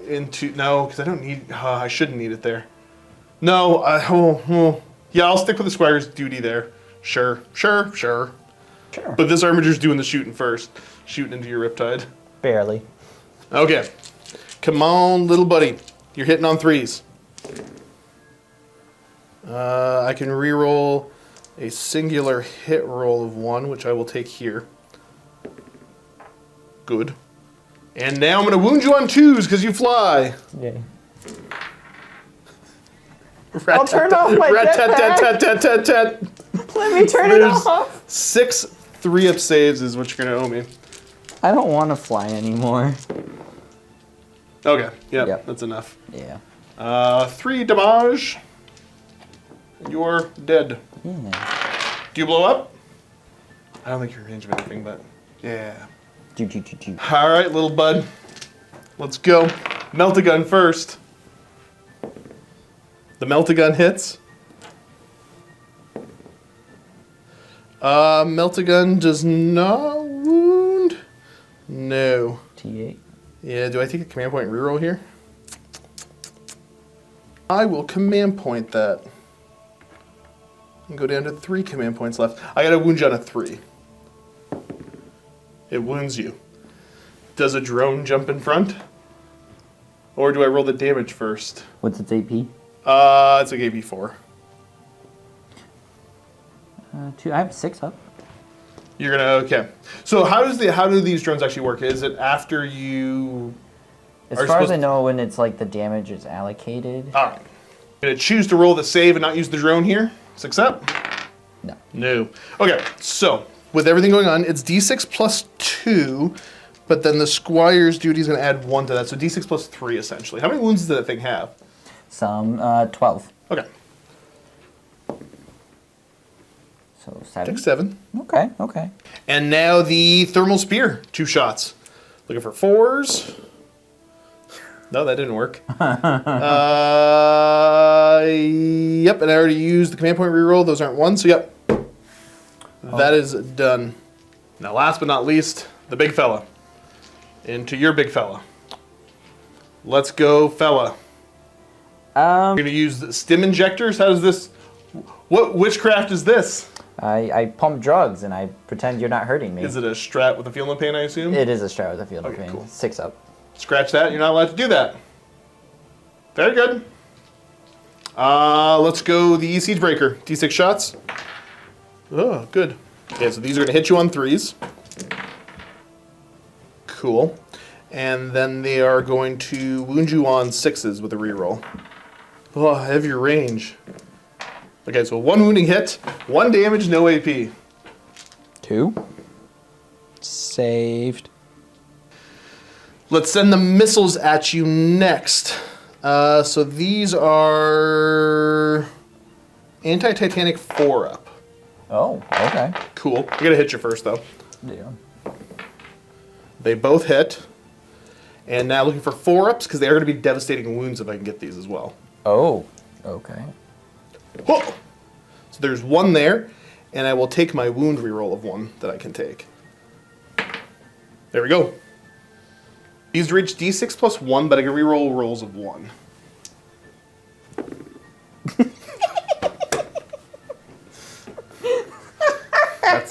into... No, because I don't need... I shouldn't need it there. No. Yeah, I'll stick with the Squire's Duty there. Sure. But this Armiger's doing the shooting first. Shooting into your Riptide. Barely. Okay. Come on, little buddy. You're hitting on 3s. I can reroll a singular hit roll of 1, which I will take here. Good. And now I'm going to wound you on 2s because you fly. Yay. I'll turn off my jetpack. Let me turn it off. 6 3-up saves is what you're going to owe me. I don't want to fly anymore. Okay. Yep. That's enough. Yeah. 3 damage. You're dead. Yeah. Do you blow up? I don't think you're in range of anything, but yeah. All right, little bud. Let's go. Melt-A-Gun first. The Melt-A-Gun hits. Melt-A-Gun does not wound. No. T8. Yeah, do I take a command point reroll here? I will command point that. And go down to 3 command points left. I got to wound you on a 3. It wounds you. Does a drone jump in front? Or do I roll the damage first? What's its AP? It's like AP 4. 2. I have 6 up. You're gonna okay. So how do these drones actually work? Is it after you? As far as I know, when it's like the damage is allocated. All right. Gonna choose to roll the save and not use the drone here. Accept? No. No. Okay. So with everything going on, it's D6 plus 2, but then the Squire's Duty is gonna add 1 to that. So D6 plus 3 essentially. How many wounds does that thing have? Some 12. Okay. So 7. Take 7. Okay. And now the Thermal Spear, 2 shots. Looking for 4s. No, that didn't work. Yep, and I already used the command point reroll. Those aren't ones, so yep. That is done. Now, last but not least, the big fella. Into your big fella. Let's go, fella. You're going to use the stim injectors? How does this... What witchcraft is this? I pump drugs and I pretend you're not hurting me. Is it a strat with a field of pain, I assume? It is a strat with a field of pain. Cool. 6 up. Scratch that. You're not allowed to do that. Very good. Let's go the Siege Breaker. D6 shots. Oh, good. Okay, so these are going to hit you on 3s. Cool. And then they are going to wound you on 6s with a reroll. Oh, heavier range. Okay, so 1 wounding hit, 1 damage, no AP. 2. Saved. Let's send the missiles at you next. So these are anti-Titanic 4-up. Oh, okay. Cool. I gotta hit you first, though. Yeah. They both hit. And now looking for 4-ups, because they are going to be devastating wounds if I can get these as well. Oh, okay. Whoa! So there's 1 there, and I will take my wound reroll of 1 that I can take. There we go. These reach D6 plus 1, but I can reroll rolls of 1.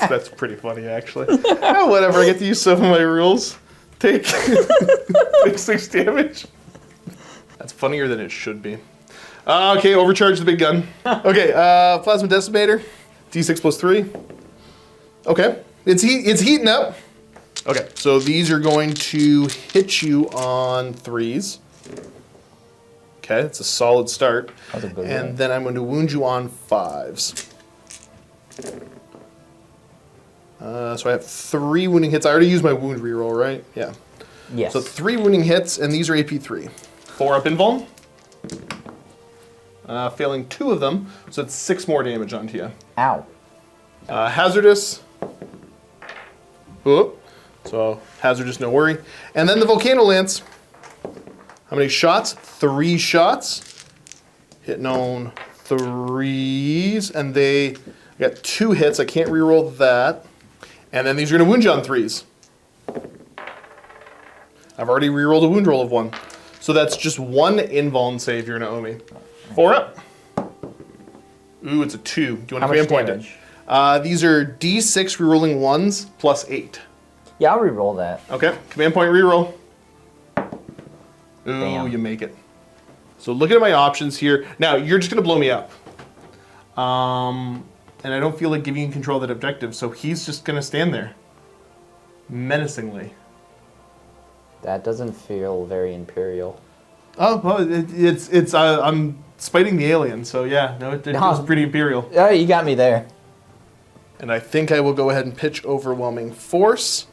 That's pretty funny, actually. Oh, whatever. I get to use some of my rules. Take 6 damage. That's funnier than it should be. Okay, overcharge the big gun. Okay, plasma decimator. D6 plus 3. Okay, it's heating up. Okay, so these are going to hit you on 3s. Okay, it's a solid start. That's a good and one. then I'm going to wound you on 5s. So I have 3 wounding hits. I already used my wound reroll, right? Yeah. Yes. So 3 wounding hits, and these are AP 3. 4 up invuln. Failing 2 of them, so it's 6 more damage onto you. Ow. Hazardous. Oh, so hazardous, no worry. And then the Volcano Lance. How many shots? 3 shots. Hitting on 3s, and they got 2 hits. I can't reroll that. And then these are going to wound you on 3s. I've already rerolled a wound roll of 1. So that's just 1 invuln save you're going to owe me. 4 up. Ooh, it's a 2. Do you want to command point it? These are D6 rerolling 1s plus 8. Yeah, I'll reroll that. Okay, command point reroll. Ooh, Damn. You make it. So looking at my options here. Now, you're just going to blow me up. And I don't feel like giving you control of that objective, so he's just going to stand there. Menacingly. That doesn't feel very Imperial. Oh, well, it's I'm spiting the alien, so yeah, no, it feels pretty Imperial. Oh, you got me there. And I think I will go ahead and pitch Overwhelming Force,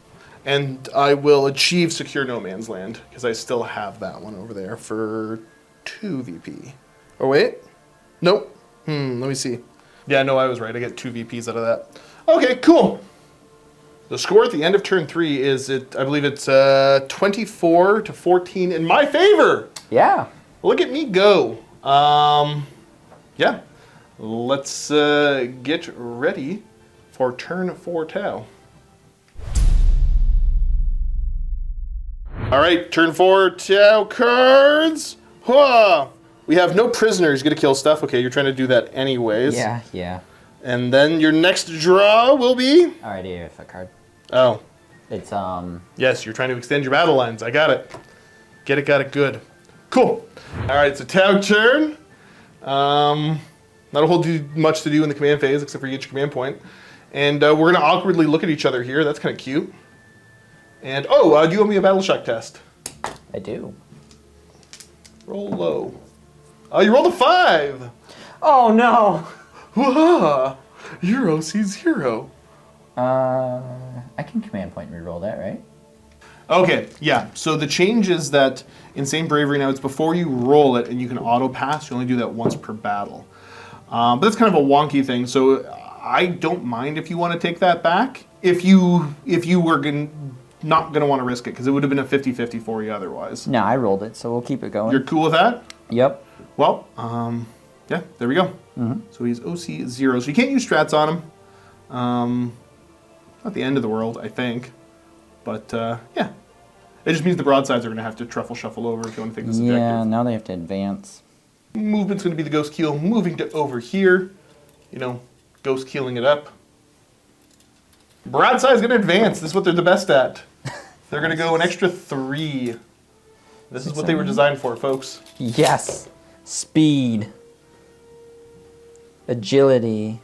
and I will achieve Secure No Man's Land, because I still have that one over there for 2 VP. Oh, wait. Nope. Let me see. Yeah, no, I was right. I get 2 VPs out of that. Okay, cool. The score at the end of turn 3 is, I believe it's 24 to 14 in my favor. Yeah. Look at me go. Yeah. Let's get ready for turn 4 Tau. All right, turn 4 Tau cards. Hua! We have no prisoners. You're gonna kill stuff. Okay, you're trying to do that anyways. Yeah. And then your next draw will be. Alright, here's a card. Oh. It's Yes, you're trying to extend your battle lines. I got it. Get it, got it, good. Cool. All right, so Tau turn. Not a whole much to do in the command phase except for you get your command point. And we're gonna awkwardly look at each other here. That's kind of cute. And do you owe me a battle shock test? I do. Roll low. Oh, you rolled a 5. Oh no. Whoa! Euro C0. I can command point and reroll that, right? Okay, yeah. So the change is that Insane Bravery now it's before you roll it and you can auto pass. You only do that once per battle. But that's kind of a wonky thing. So I don't mind if you want to take that back. If you were going not going to want to risk it because it would have been a 50-50 for you otherwise. No, I rolled it, so we'll keep it going. You're cool with that? Yep. Well, yeah, there we go. So he's OC 0. So you can't use strats on him. Not the end of the world, I think. But, yeah. It just means the broadsides are going to have to truffle shuffle over if you want to take this objective. Yeah, now they have to advance. Movement's going to be the ghost keel moving to over here. You know, ghost keeling it up. Broadside's going to advance. This is what they're the best at. They're going to go an extra 3. This is what they were designed for, folks. Yes. Speed. Agility.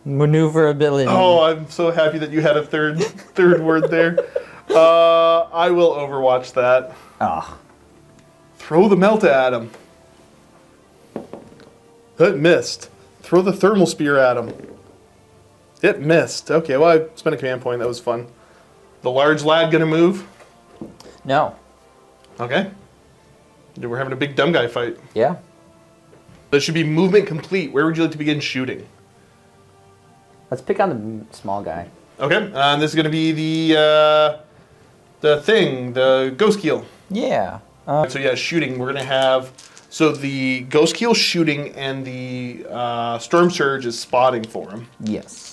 Maneuverability. Oh, I'm so happy that you had a third word there. I will overwatch that. Oh. Throw the Melta at him. It missed. Throw the thermal spear at him. It missed. Okay, well, I spent a command point. That was fun. The large lad gonna move? No. Okay. We're having a big dumb guy fight. Yeah. That should be movement complete. Where would you like to begin shooting? Let's pick on the small guy. Okay, this is gonna be the ghost keel. Yeah. So yeah, shooting. We're gonna have the ghost keel shooting and the storm surge is spotting for him. Yes.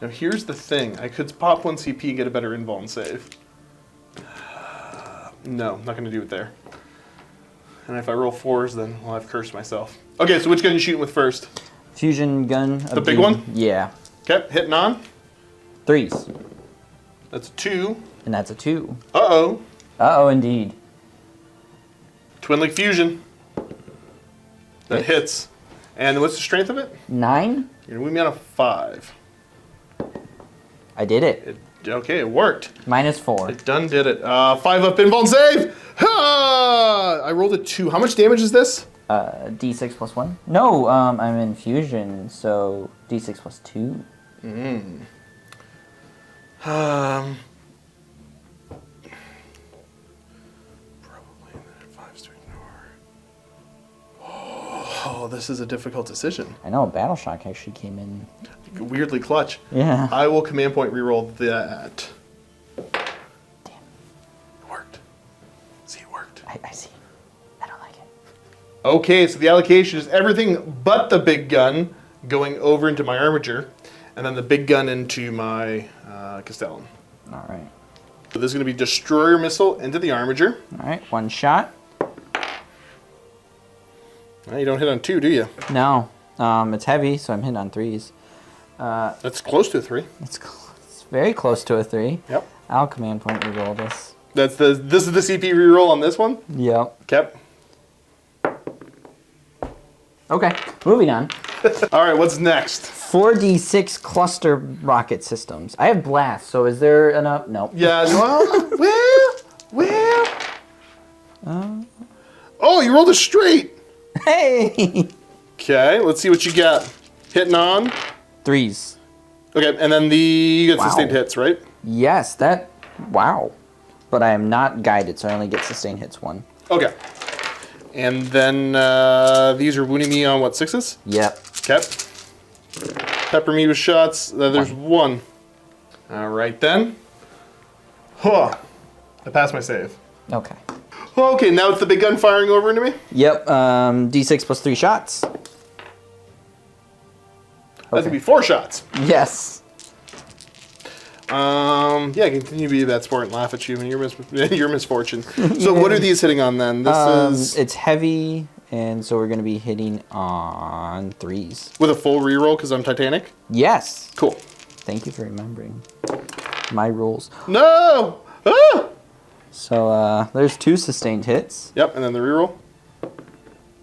Now here's the thing. I could pop 1 CP and get a better invuln save. No, not gonna do it there. And if I roll 4s, then I've cursed myself. Okay, so which gun are you shooting with first? Fusion gun. The big one? Yeah. Okay, hitting on. 3s. That's a 2. And that's a 2. Uh-oh. Uh-oh, indeed. Twin Link Fusion. That hits. And what's the strength of it? 9? You're gonna move me on a 5. I did it. Okay, it worked. -4. It done did it. 5 up invuln save! Ha! I rolled a 2. How much damage is this? D6 plus 1? No, I'm in fusion, so D6 plus 2. Probably 5s to ignore. Oh, this is a difficult decision. I know, Battle Shock actually came in. Weirdly clutch. Yeah. I will command point reroll that. Damn. It worked. See, it worked. I see. I don't like it. Okay, so the allocation is everything but the big gun going over into my armature, and then the big gun into my Castellan. All right. So this is going to be destroyer missile into the armature. All right, 1 shot. Well, you don't hit on 2, do you? No, it's heavy, so I'm hitting on 3s. That's close to a 3. It's very close to a 3. Yep. I'll command point reroll this. This is the CP reroll on this one. Yep. Okay. Okay, moving on. All right, what's next? 4d6 cluster rocket systems. I have blast, so is there enough? No. Yeah. Well. Oh, you rolled a straight. Hey. Okay, let's see what you got. Hitting on. 3s. Okay, and then you get sustained hits, right? Yes, that. Wow. But I am not guided, so I only get sustained hits 1. Okay. And then these are wounding me on what, 6s? Yep. Okay. Pepper me with shots. There's 1. All right then. Huh. I passed my save. Okay. Okay, now it's the big gun firing over into me. Yep. D6 plus 3 shots. That's gonna be 4 shots. Yes. Yeah, continue to be that sport and laugh at you and your misfortune. So what are these hitting on then? This is It's heavy, and so we're going to be hitting on 3s. with a full reroll because I'm Titanic. Yes. Cool. Thank you for remembering my rules. No. Ah! So there's 2 sustained hits. Yep, and then the reroll.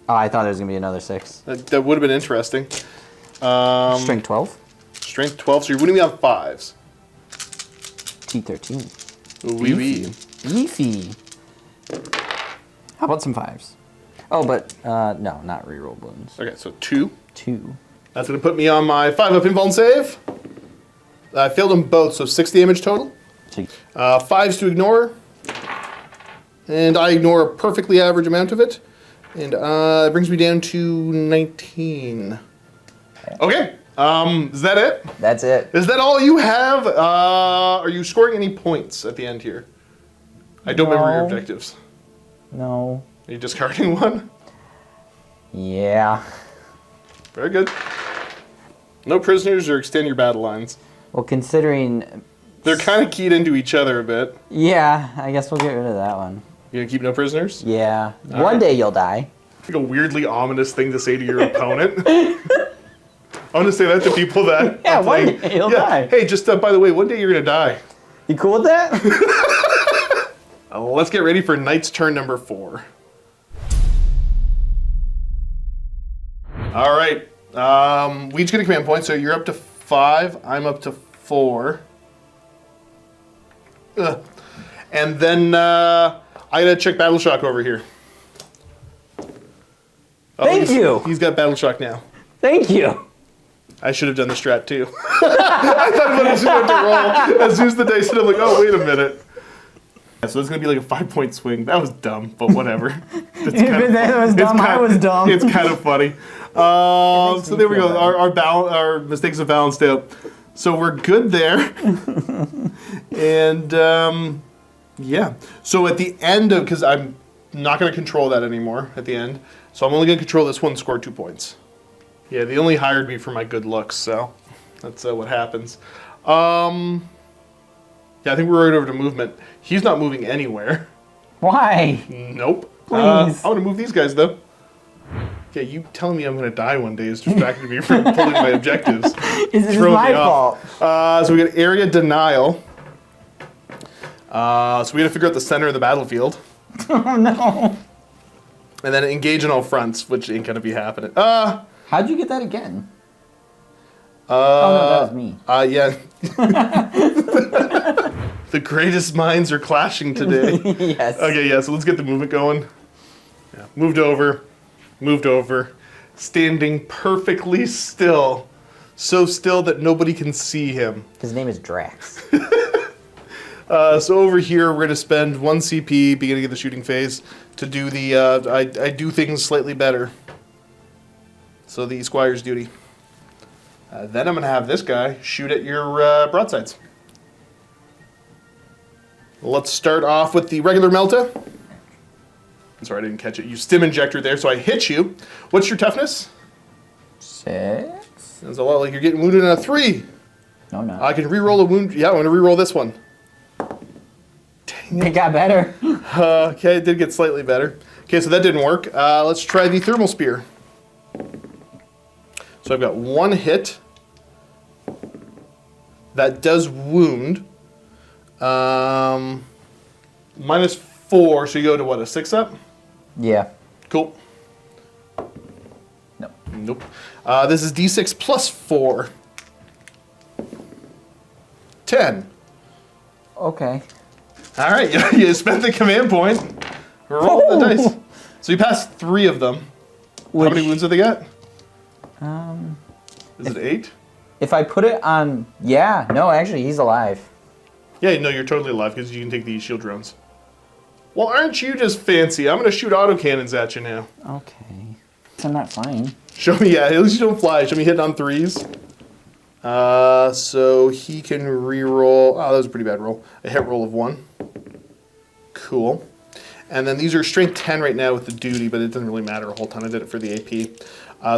Oh, I thought there was going to be another 6. That would have been interesting. Strength 12. Strength 12. So you're winning me on 5s. T13. Wee wee. Beefy. How about some 5s? Oh, but no, not reroll wounds. Okay, so 2. 2. That's going to put me on my 5 up invuln save. I failed them both, so 6 damage total. 5s to ignore. And I ignore a perfectly average amount of it. And it brings me down to 19. Okay, Is that it? That's it. Is that all you have? Are you scoring any points at the end here? I don't remember your objectives. No. Are you discarding one? Yeah. Very good. No prisoners or extend your battle lines. Well, considering... They're kind of keyed into each other a bit. Yeah, I guess we'll get rid of that one. You gonna keep no prisoners? Yeah. One day you'll die. Like a weirdly ominous thing to say to your opponent. I want to say that to people that Yeah, are one playing. day you'll die. Hey, just by the way, one day you're gonna die. You cool with that? Let's get ready for Knight's turn number 4. All right. We each get a command point, so you're up to 5. I'm up to 4. And then I gotta check Battle Shock over here. Thank you. He's got Battle Shock now. Thank you. I should have done the strat too. I thought about it as soon as I went to roll. As soon as the dice hit, I'm like, oh, wait a minute. So it's going to be like a 5-point swing. That was dumb, but whatever. That was dumb. I was dumb. It's kind of funny. So there we go. Our mistakes have balanced out. So we're good there. And yeah. So at the end of, because I'm not going to control that anymore at the end. So I'm only going to control this one, score 2 points. Yeah, they only hired me for my good looks, so that's what happens. Yeah, I think we're right over to movement. He's not moving anywhere. Why? Nope. Please. I'm going to move these guys, though. Yeah, you telling me I'm going to die one day is distracting me from pulling my objectives. It's my fault. So we got area denial. So we got to figure out the center of the battlefield. Oh, no. And then engage in all fronts, which ain't going to be happening. How'd you get that again? Oh, no, that was me. Yeah. The greatest minds are clashing today. Yes. Okay, yeah, so let's get the movement going. Yeah. Moved over, standing perfectly still. So still that nobody can see him. His name is Drax. So over here, we're going to spend 1 CP, beginning of the shooting phase, to do the, I do things slightly better. So the Squire's duty. Then I'm going to have this guy shoot at your broadsides. Let's start off with the regular Melta. I'm sorry, I didn't catch it. You stim injector there, so I hit you. What's your toughness? 6. Sounds a lot like you're getting wounded on a 3. No, I'm not. I can re-roll a wound. Yeah, I'm going to re-roll this one. It got better. Okay, it did get slightly better. Okay, so that didn't work. Let's try the thermal spear. So I've got 1 hit. That does wound. -4, so you go to what, a 6 up? Yeah. Cool. No. Nope. This is D6 plus 4. 10. Okay. All right, you spent the command point. Roll the dice. So you passed 3 of them. How many wounds have they got? Is it 8? If I put it on... Yeah. No, actually, he's alive. Yeah, no, you're totally alive because you can take these shield drones. Well, aren't you just fancy? I'm going to shoot autocannons at you now. Okay. I'm not flying. Show me, yeah, at least you don't fly. Show me hitting on 3s. So he can re-roll. Oh, that was a pretty bad roll. A hit roll of 1. Cool. And then these are strength 10 right now with the duty, but it doesn't really matter a whole ton. I did it for the AP.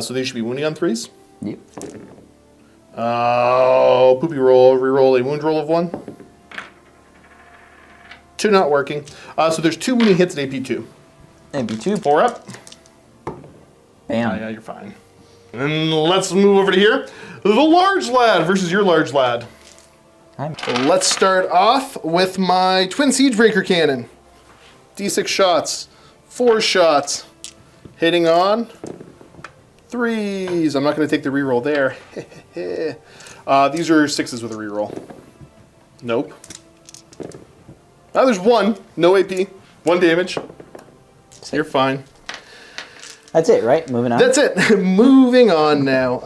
So these should be wounding on 3s. Yep. Oh, poopy roll. Re-roll a wound roll of 1. 2 not working. So there's 2 wounding hits at AP2. AP2. 4 up. Bam. Yeah, you're fine. And let's move over to here. The large lad versus your large lad. Let's start off with my twin Siegebreaker cannon. D6 shots. 4 shots. Hitting on 3s. I'm not going to take the reroll there. These are 6s with a reroll. Nope. There's 1. No AP. 1 damage. You're fine. That's it, right? Moving on? That's it. Moving on now.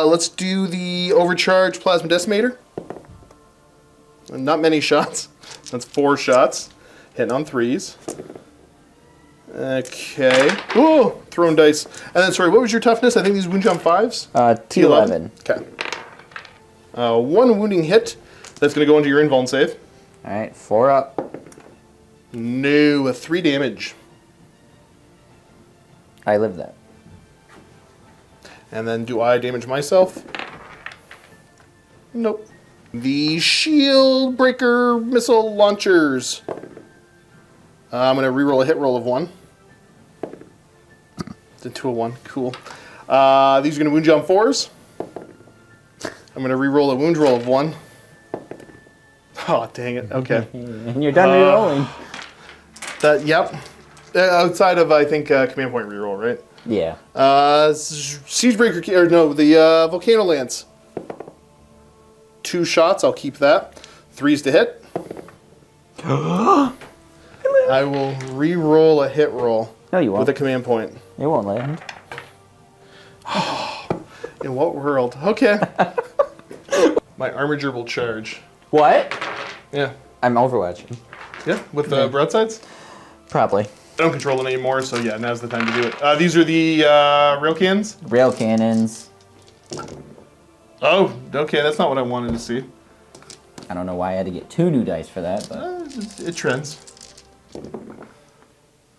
Let's do the overcharge plasma decimator. Not many shots. That's 4 shots. Hitting on 3s. Okay. Ooh, throwing dice. And then, sorry, what was your toughness? I think these wound jump 5s? T11. Okay. 1 wounding hit. That's going to go into your invuln save. All right, 4 up. No, 3 damage. I live that. And then do I damage myself? Nope. The shield breaker missile launchers. I'm going to reroll a hit roll of 1. It's a 2 of 1. Cool. These are going to wound you on 4s. I'm going to reroll a wound roll of 1. Oh, dang it. Okay. And you're done re-rolling. Yep. Outside of, I think, command point reroll, right? Yeah. Siegebreaker, or no, the Volcano Lance. 2 shots, I'll keep that. 3s to hit. I will re-roll a hit roll. No, you won't. With a command point. It won't land. In what world? Okay. My armiger will charge. What? Yeah. I'm overwatching. Yeah, with the broadsides? Probably. I don't control it anymore, so yeah, now's the time to do it. These are the rail cannons? Rail cannons. Oh, okay, that's not what I wanted to see. I don't know why I had to get 2 new dice for that, but It trends.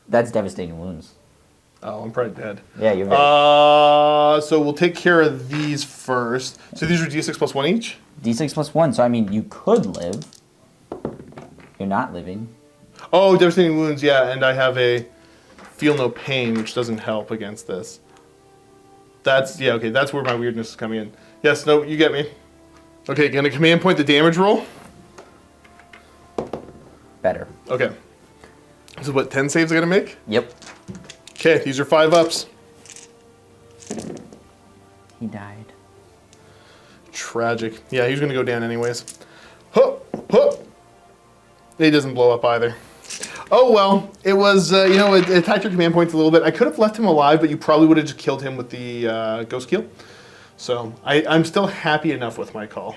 that's devastating wounds. Oh, I'm probably dead. Yeah, you're very... So we'll take care of these first. So these are D6 plus 1 each? D6 plus 1, so I mean, you could live. You're not living. Oh, devastating wounds, yeah, and I have a feel no pain, which doesn't help against this. That's, yeah, okay, that's where my weirdness is coming in. Yes, no, you get me. Okay, gonna command point the damage roll. Better. Okay. This is what, 10 saves I gotta make? Yep. Okay, these are 5 ups. He died. Tragic. Yeah, he's gonna go down anyways. Huh, huh. He doesn't blow up either. Oh well, it was, it attacked your command points a little bit. I could have left him alive, but you probably would have just killed him with the ghost kill. So I'm still happy enough with my call.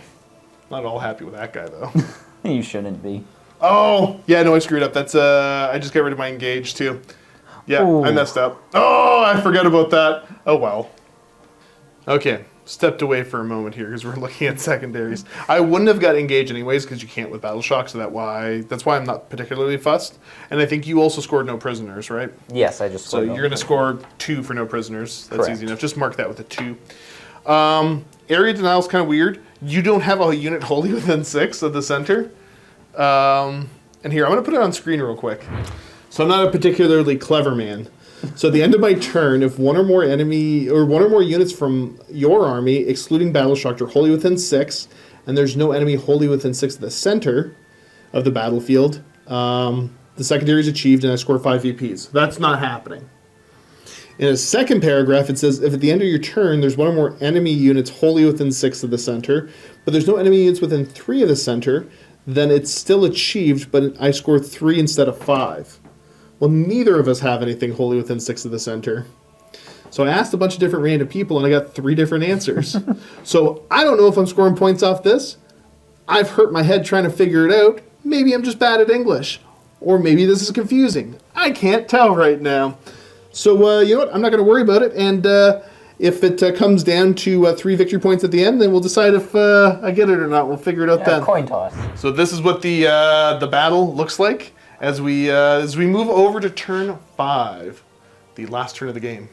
Not all happy with that guy though. You shouldn't be. Oh, yeah, no, I screwed up. That's, I just got rid of my engage too. Yeah, Ooh. I messed up. Oh, I forgot about that. Oh well. Okay, stepped away for a moment here because we're looking at secondaries. I wouldn't have got engaged anyways because you can't with Battle Shock, so that's why I'm not particularly fussed. And I think you also scored no prisoners, right? Yes, I just So scored you're going to score 2 for no prisoners. That's Correct. easy enough. Just mark that with a 2. Area denial is kind of weird. You don't have a unit wholly within 6 of the center. And here, I'm going to put it on screen real quick. So I'm not a particularly clever man. So at the end of my turn, if one or more units from your army, excluding Battle Shock, are wholly within 6, and there's no enemy wholly within 6 of the center of the battlefield, the secondary is achieved and I score 5 VPs. That's not happening. In a second paragraph, it says, if at the end of your turn, there's one or more enemy units wholly within 6 of the center, but there's no enemy units within 3 of the center, then it's still achieved, but I score 3 instead of 5. Well, neither of us have anything wholly within 6 of the center. So I asked a bunch of different random people, and I got 3 different answers. So I don't know if I'm scoring points off this. I've hurt my head trying to figure it out. Maybe I'm just bad at English. Or maybe this is confusing. I can't tell right now. So, you know what? I'm not going to worry about it. And if it comes down to 3 victory points at the end, then we'll decide if I get it or not. We'll figure it out then. Coin toss. So this is what the battle looks like as we move over to turn 5, the last turn of the game.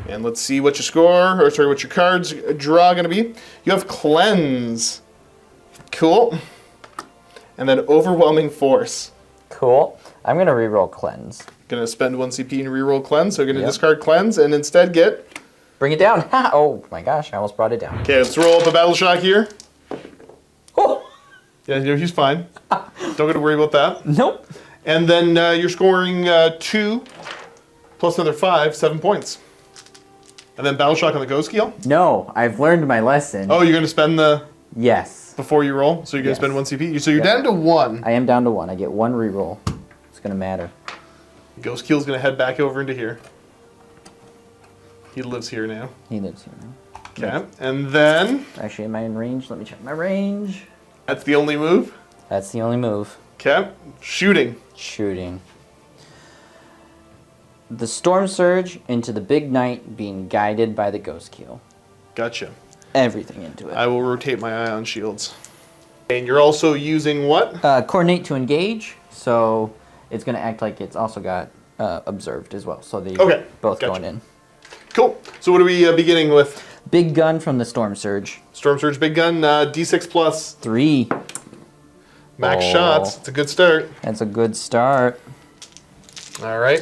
And let's see what your what your cards draw going to be. You have Cleanse. Cool. And then Overwhelming Force. Cool. I'm going to reroll Cleanse. Going to spend 1 CP and reroll Cleanse, so you're going to discard Cleanse and instead get... Bring it down. Oh my gosh, I almost brought it down. Okay, let's roll up a Battle Shock here. Oh. Yeah, he's fine. Don't got to worry about that. Nope. And then you're scoring 2 plus another 5, 7 points. And then Battle Shock on the Ghost Skill. No, I've learned my lesson. Oh, you're going to spend the... Yes. Before you roll? So you're going to spend 1 CP? So you're down to 1. I am down to 1. I get 1 reroll. It's going to matter. Ghost Kill's going to head back over into here. He lives here now. He lives here now. Okay, and then... Actually, am I in range? Let me check my range. That's the only move? That's the only move. Okay, shooting. Shooting. The Storm Surge into the Big Knight being guided by the Ghost Keel. Gotcha. everything into it. I will rotate my ion shields. And you're also using what? Coordinate to engage, so it's going to act like it's also got observed as well. So they both Gotcha. going in. Cool. So what are we beginning with? Big gun from the Storm Surge. Storm Surge Big Gun, D6 plus. 3. Max shots. It's a good start. That's a good start. All right.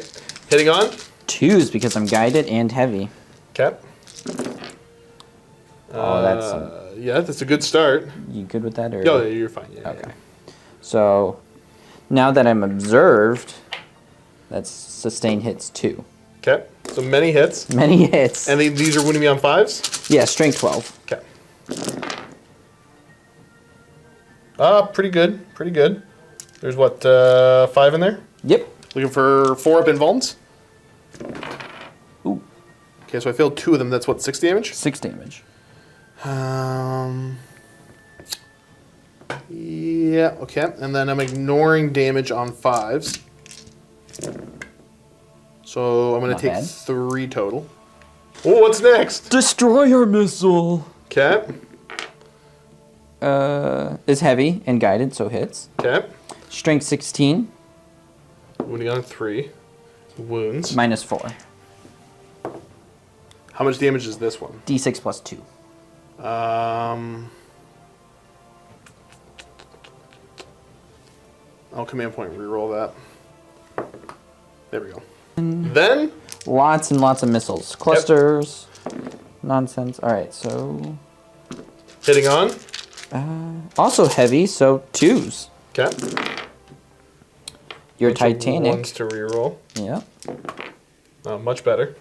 Hitting on. 2s because I'm guided and heavy. Okay. Oh, that's... Yeah, that's a good start. You good with that? Or? No, you're fine. Yeah, Okay. yeah. So, now that I'm observed, that's sustain hits 2. Okay. So many hits. Many hits. And these are wounding me on 5s? Yeah, strength 12. Okay. Pretty good. Pretty good. There's what, 5 in there? Yep. Looking for 4 up invulns. Ooh. Okay, so I failed 2 of them. That's what, 6 damage? 6 damage. Yeah, okay. And then I'm ignoring damage on 5s. So I'm going Not to take bad. 3 total. Oh, what's next? Destroyer missile. Okay. Is heavy and guided, so hits. Okay. Strength 16, Wounding on 3. Wounds. minus 4. How much damage is this one? D6 plus 2. I'll command point reroll that. There we go. Then Lots and lots of missiles. Clusters. Nonsense. Alright, so... hitting on. Also heavy, so 2s. Okay. You're Bunch of Titanic. Ones to reroll. Yeah. Much better.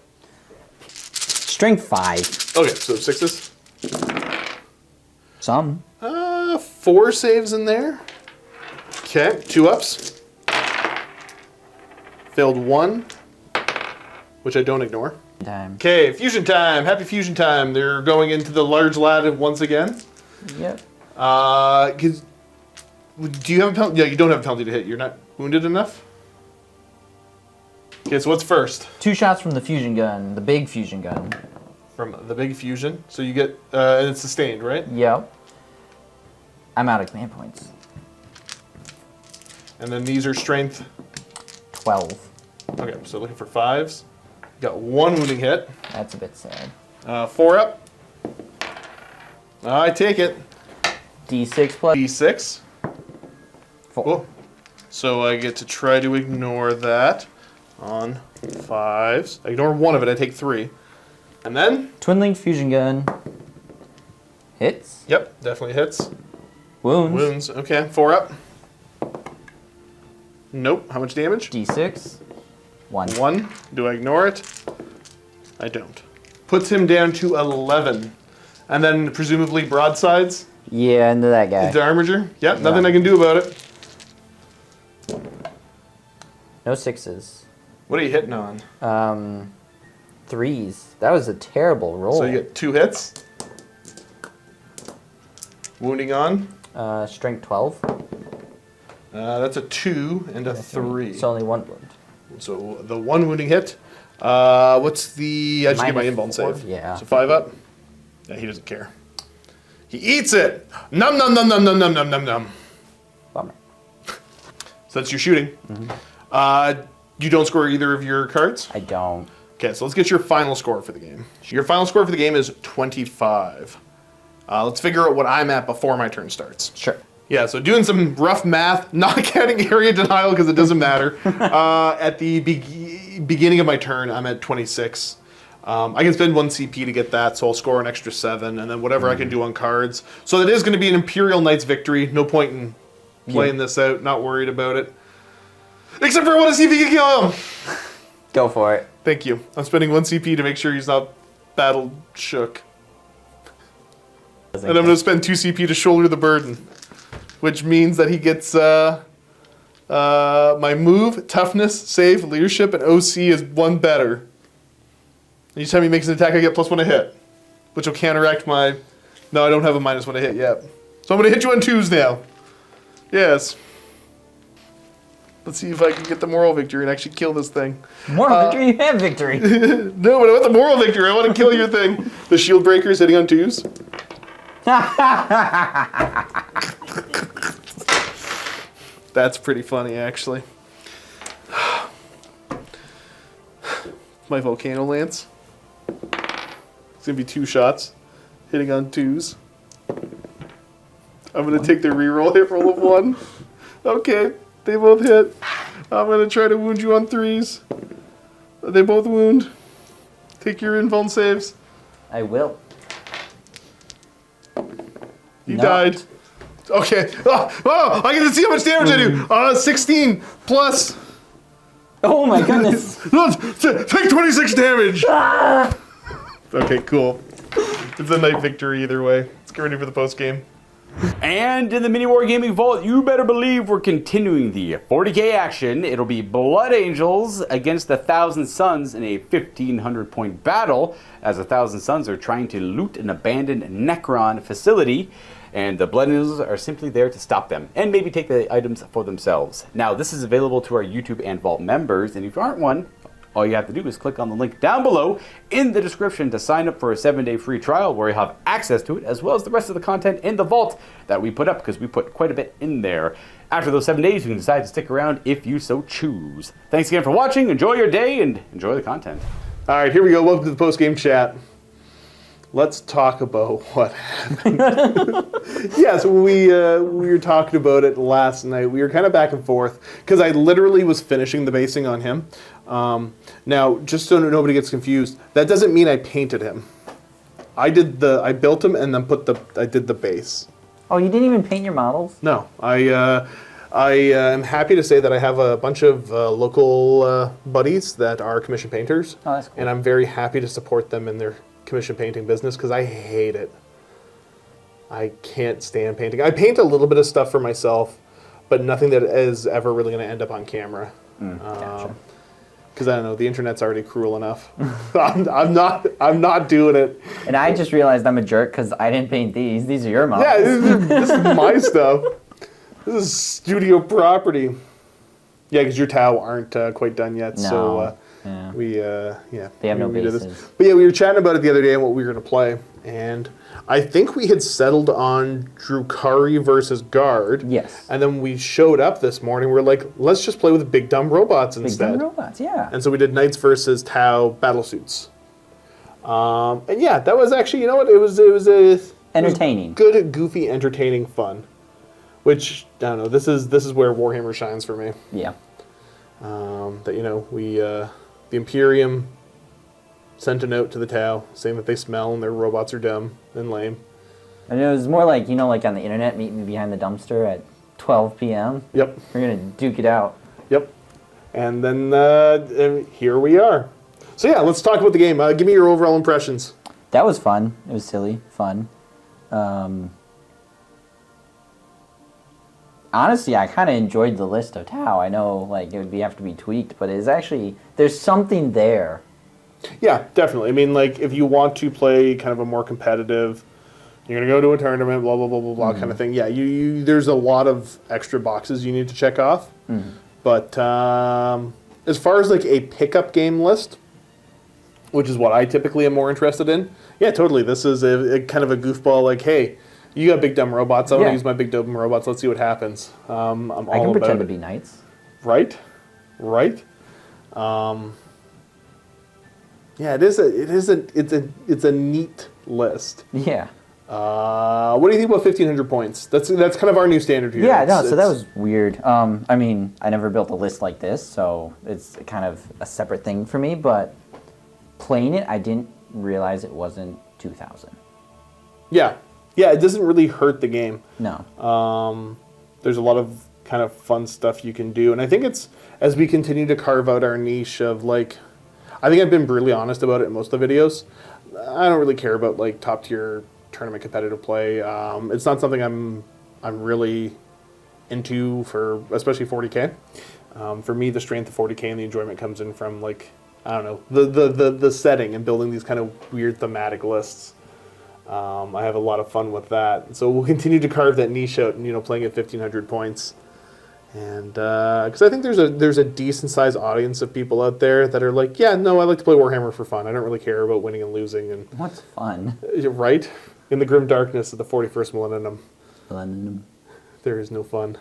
Strength 5. Okay, so 6s. Some. 4 saves in there. Okay, 2 ups. Failed 1, which I don't ignore. Time. Okay, fusion time. Happy fusion time. They're going into the large lad once again. Yep. Do you have a penalty? Yeah, you don't have a penalty to hit. You're not wounded enough? Okay, so what's first? 2 shots from the fusion gun, the big fusion gun. From the big fusion. So you get, and it's sustained, right? Yep. I'm out of command points. And then these are strength. 12. Okay, so looking for 5s. Got 1 wounding hit. That's a bit sad. 4 up. I take it. D6 plus D6. 4. Cool. So I get to try to ignore that on 5s. I ignore 1 of it, I take 3. And then? Twin-linked fusion gun. Hits. Yep, definitely hits. Wounds. Wounds, okay. 4 up. Nope. How much damage? D6. 1. 1. Do I ignore it? I don't. Puts him down to 11. And then presumably broadsides Yeah, into that guy. into armature. Yep, nothing Yeah. I can do about it. No 6s. What are you hitting on? 3s. That was a terrible roll. So you get 2 hits. Wounding on. Strength 12. That's a 2 and a 3. So only 1 wound. So the 1 wounding hit. What's the... I just get my Minus inbound 4, save. yeah. So 5 up. Yeah, he doesn't care. He eats it! Num num num num num num num num num. Bummer. So that's your shooting. You don't score either of your cards? I don't. Okay, so let's get your final score for the game. Your final score for the game is 25. Let's figure out what I'm at before my turn starts. Sure. Yeah, so doing some rough math, not counting area denial because it doesn't matter. At the beginning of my turn, I'm at 26. I can spend 1 CP to get that, so I'll score an extra 7, and then whatever I can do on cards. So that is going to be an Imperial Knights victory. No point in playing this out, not worried about it. Except for I want to see if he can kill him! Go for it. Thank you. I'm spending 1 CP to make sure he's not battle shook. And I'm going to spend 2 CP to shoulder the burden. Which means that he gets my move, toughness, save, leadership, and OC is 1 better. Each time he makes an attack, I get +1 to hit. Which will counteract my... No, I don't have a -1 to hit yet. So I'm going to hit you on 2s now. Yes. Let's see if I can get the moral victory and actually kill this thing. Moral victory, you have victory. No, but I want the moral victory. I want to kill your thing. The shield breaker is hitting on 2s. That's pretty funny, actually. My volcano lance. It's gonna be 2 shots, hitting on 2s. I'm gonna take the reroll hit roll of 1. Okay, they both hit. I'm gonna try to wound you on 3s. They both wound. Take your invuln saves. I will. You died. Okay. Oh, I get to see how much damage I do. 16 plus. Oh my goodness. Take 26 damage. Okay, cool. It's a night victory either way. Let's get ready for the post game. And in the MiniWarGaming Vault, you better believe we're continuing the 40k action. It'll be Blood Angels against the Thousand Suns in a 1,500 point battle, as the Thousand Suns are trying to loot an abandoned Necron facility, and the Blood Angels are simply there to stop them, and maybe take the items for themselves. Now, this is available to our YouTube and Vault members, and if you aren't one, all you have to do is click on the link down below in the description to sign up for a 7-day free trial where you have access to it, as well as the rest of the content in the vault that we put up, because we put quite a bit in there. After those 7 days, you can decide to stick around if you so choose. Thanks again for watching. Enjoy your day and enjoy the content. All right, here we go. Welcome to the post-game chat. Let's talk about what happened. Yeah, so we were talking about it last night. We were kind of back and forth because I literally was finishing the basing on him. Now, just so nobody gets confused, that doesn't mean I painted him. I built him and then I did the base. Oh, you didn't even paint your models? No, I am happy to say that I have a bunch of local buddies that are commission painters. Oh, that's cool. And I'm very happy to support them in their commission painting business because I hate it. I can't stand painting. I paint a little bit of stuff for myself, but nothing that is ever really going to end up on camera. Gotcha. Because I don't know, the internet's already cruel enough. I'm not doing it. And I just realized I'm a jerk because I didn't paint these. These are your models. Yeah, this is my stuff. This is studio property. Yeah, because your Tau aren't quite done yet. No. So Yeah. They have no we did this. bases. But yeah, we were chatting about it the other day and what we were going to play. And I think we had settled on Drukhari versus Guard. Yes. And then we showed up this morning. We're like, let's just play with big dumb robots Big instead. dumb robots, yeah. And so we did Knights versus Tau battlesuits. And yeah, that was actually, you know what? It was Entertaining. Good, goofy, entertaining fun. Which, I don't know, this is where Warhammer shines for me. Yeah. That, you know, the Imperium sent a note to the Tau saying that they smell and their robots are dumb and lame. And it was more like, you know, like on the internet, meet me behind the dumpster at 12 p.m. Yep. We're going to duke it out. Yep. And then and here we are. So yeah, let's talk about the game. Give me your overall impressions. That was fun. It was silly, fun. Honestly, I kind of enjoyed the list of Tau. I know, like, it would have to be tweaked, but it's actually, there's something there. Yeah, definitely. I mean, like, if you want to play kind of a more competitive, you're going to go to a tournament, blah, blah, blah, blah, blah, kind of thing. Yeah, there's a lot of extra boxes you need to check off. But as far as, like, a pickup game list, which is what I typically am more interested in, yeah, totally. This is a kind of a goofball, like, hey, you got big dumb robots. I want to use my big dumb robots. Let's see what happens. I'm all I can about pretend it. to be knights. Right. Yeah, it's a neat list. Yeah. What do you think about 1,500 points? That's kind of our new standard here. Yeah, no, so that was weird. I mean, I never built a list like this, so it's kind of a separate thing for me, but playing it, I didn't realize it wasn't 2,000. Yeah, it doesn't really hurt the game. No. There's a lot of kind of fun stuff you can do, and I think it's as we continue to carve out our niche of, like, I think I've been brutally honest about it in most of the videos. I don't really care about, like, top tier tournament competitive play. It's not something I'm really into, for especially 40k. For me, the strength of 40k and the enjoyment comes in from, like, I don't know, the setting and building these kind of weird thematic lists. I have a lot of fun with that. So we'll continue to carve that niche out and, you know, playing at 1,500 points. And because I think there's a decent sized audience of people out there that are like, yeah, no, I like to play Warhammer for fun. I don't really care about winning and losing. And What's fun? right in the grim darkness of the 41st millennium, there is no fun.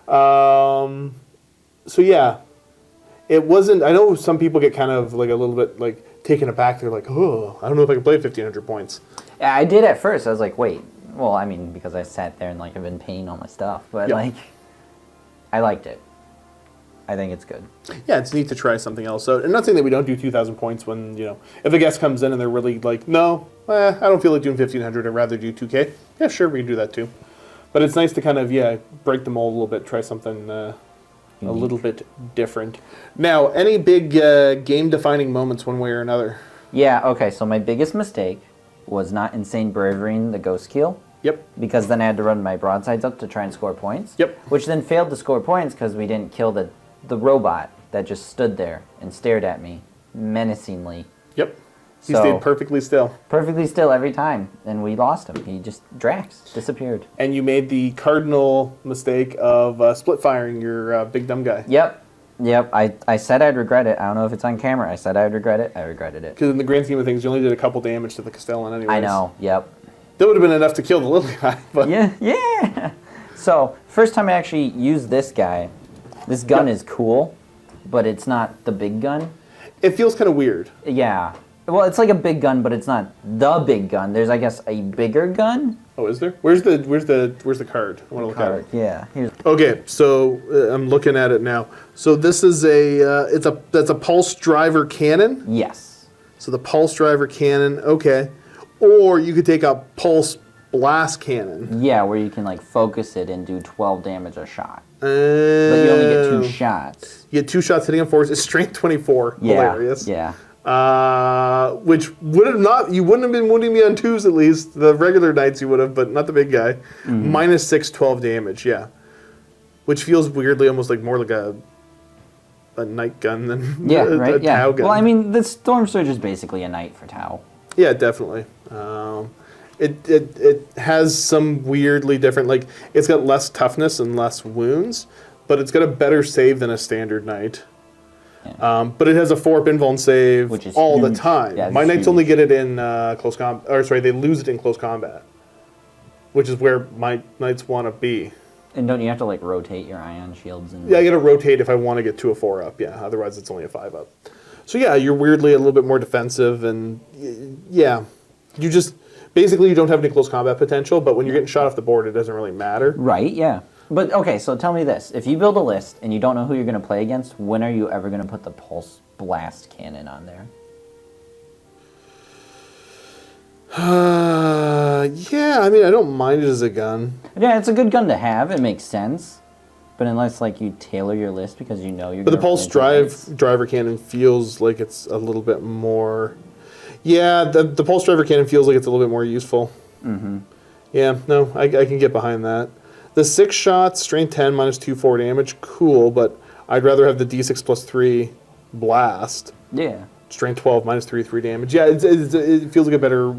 So yeah, it wasn't. I know some people get kind of like a little bit like taken aback. They're like, oh, I don't know if I can play 1,500 points. Yeah, I did at first. I was like, wait. Well, I mean, because I sat there and like I've been paying all my stuff, but like, I liked it. I think it's good. Yeah, it's neat to try something else. So, and not saying that we don't do 2,000 points when, if a guest comes in and they're really like, no, I don't feel like doing 1,500. I'd rather do 2K. Yeah, sure, we can do that too. But it's nice to kind of, break the mold a little bit, try something a little bit different. Now, any big game-defining moments one way or another? Yeah, okay, so my biggest mistake was not insane bravering the ghost keel. Yep. Because then I had to run my broadsides up to try and score points. Yep. Which then failed to score points because we didn't kill the robot that just stood there and stared at me menacingly. Yep. He stayed perfectly still. Perfectly still every time, and we lost him. He just disappeared. And you made the cardinal mistake of split firing your big dumb guy. Yep. I said I'd regret it. I don't know if it's on camera. I said I'd regret it. I regretted it. Because in the grand scheme of things, you only did a couple damage to the Castellan anyways. I know. Yep. That would have been enough to kill the little guy. But Yeah. So, first time I actually used this guy, this gun is cool, but it's not the big gun. It feels kind of weird. Yeah. Well, it's like a big gun, but it's not the big gun. There's, I guess, a bigger gun. Oh, is there? Where's the card? I want to look at it. Yeah. Here's. Okay, so I'm looking at it now. So this is that's a pulse driver cannon. Yes. So the pulse driver cannon. Okay. Or you could take a pulse blast cannon. Yeah, where you can like focus it and do 12 damage a shot. But you only get 2 shots. You get 2 shots hitting a force. It's strength 24. Yeah. Hilarious. Yeah. Which would have not. You wouldn't have been wounding me on 2s at least. The regular nights you would have, but not the big guy. Mm-hmm. -6, 12 damage. Yeah. Which feels weirdly almost like more like a night gun than a Tau gun. Well, I mean, the Storm Surge is basically a knight for Tau. Yeah, definitely. It has some weirdly different, like, it's got less toughness and less wounds, but it's got a better save than a standard knight. Yeah. But it has a 4-up invuln save all the time. Yeah, my knights only get it in close combat, or sorry, they lose it in close combat, which is where my knights want to be. And don't you have to like rotate your ion shields? And yeah, I got to rotate if I want to get to a 4-up. Yeah, otherwise it's only a 5-up. So yeah, you're weirdly a little bit more defensive, and yeah, you just basically you don't have any close combat potential. But when you're getting shot off the board, it doesn't really matter. Right? Yeah. But okay, so tell me this: if you build a list and you don't know who you're going to play against, when are you ever going to put the pulse blast cannon on there? Yeah, I mean, I don't mind it as a gun. Yeah, it's a good gun to have. It makes sense. But unless like you tailor your list because you know you're. But the pulse driver cannon feels like it's a little bit more. Yeah, the pulse driver cannon feels like it's a little bit more useful. Mm-hmm. Yeah, no, I can get behind that. The 6 shots, strength 10, -2, 4 damage, cool. But I'd rather have the D6 +3 blast. Yeah. Strength 12, -3, 3 damage. Yeah, it feels like a better.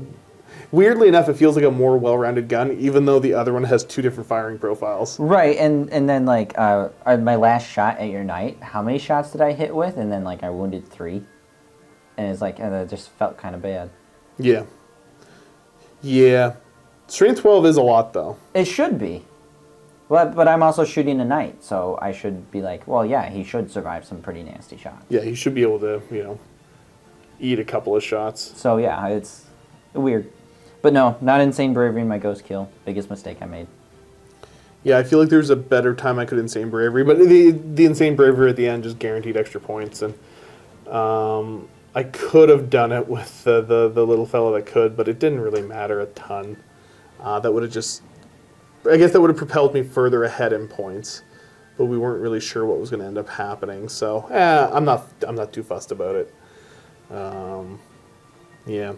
Weirdly enough, it feels like a more well-rounded gun, even though the other one has 2 different firing profiles. Right, and then like my last shot at your knight, how many shots did I hit with? And then like I wounded 3, and it's like it just felt kind of bad. Yeah. Yeah. Strength 12 is a lot though. It should be, but I'm also shooting a knight, so I should be like, well, yeah, he should survive some pretty nasty shots. Yeah, he should be able to eat a couple of shots. So yeah, it's weird. But no, not insane bravery in my ghost kill. Biggest mistake I made. Yeah, I feel like there's a better time I could insane bravery, but the insane bravery at the end just guaranteed extra points, and I could have done it with the little fellow that could, but it didn't really matter a ton. That would have just, I guess that would have propelled me further ahead in points, but we weren't really sure what was going to end up happening. So I'm not too fussed about it. Yeah.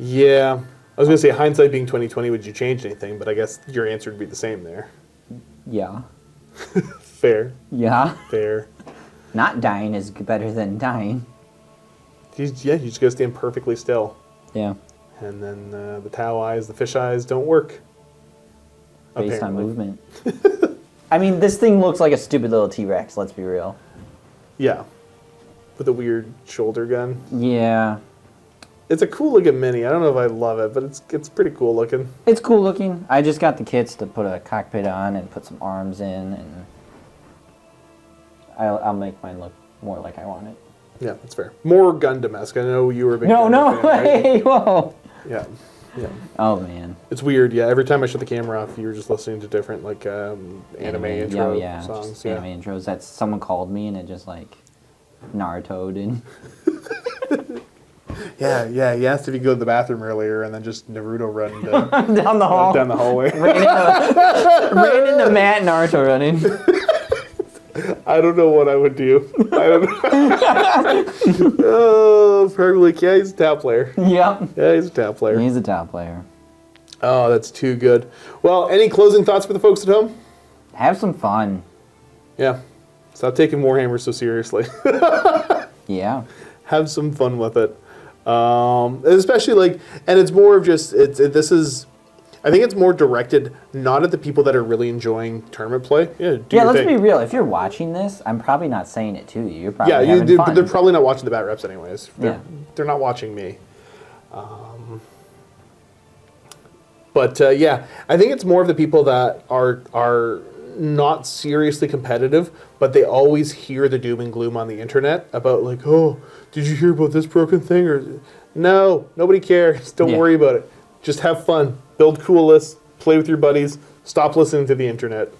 Yeah, I was going to say, hindsight being 20/20, would you change anything? But I guess your answer would be the same there. Yeah. Fair. Yeah. Fair. Not dying is better than dying. You just got to stand perfectly still. Yeah. And then the Tau eyes, the fish eyes don't work. Based on movement. I mean, this thing looks like a stupid little T-Rex, let's be real. Yeah. With a weird shoulder gun. Yeah. It's a cool looking mini. I don't know if I love it, but it's pretty cool looking. It's cool looking. I just got the kits to put a cockpit on and put some arms in, and I'll make mine look more like I want it. Yeah, that's fair. More Gundam-esque. I know you were a big No, Gundam fan, hey, right? whoa. Yeah. Yeah. Oh, man. It's weird, yeah. Every time I shut the camera off, you were just listening to different, like, anime intro songs. Anime intros. That's someone called me and it just, like, Naruto'd in. Yeah. He asked if you could go to the bathroom earlier and then just Naruto run down the hall. down the hallway. ran into Matt Naruto running. I don't know what I would do. I don't know. Oh, probably, yeah, he's a tap player. Yep. Yeah, he's a tap player. He's a top player. Oh, that's too good. Well, any closing thoughts for the folks at home? Have some fun. Yeah. Stop taking Warhammer so seriously. Yeah. Have some fun with it. Especially, like, and it's more of just, I think it's more directed not at the people that are really enjoying tournament play. Yeah, Let's be real. If you're watching this, I'm probably not saying it to you. You're probably having do, fun. but they're probably not watching the Bat Reps anyways. They're not watching me. Yeah, I think it's more of the people that are not seriously competitive, but they always hear the doom and gloom on the internet about, like, oh, did you hear about this broken thing? Or no, nobody cares. Don't worry about it. Just have fun. Build cool lists. Play with your buddies. Stop listening to the internet.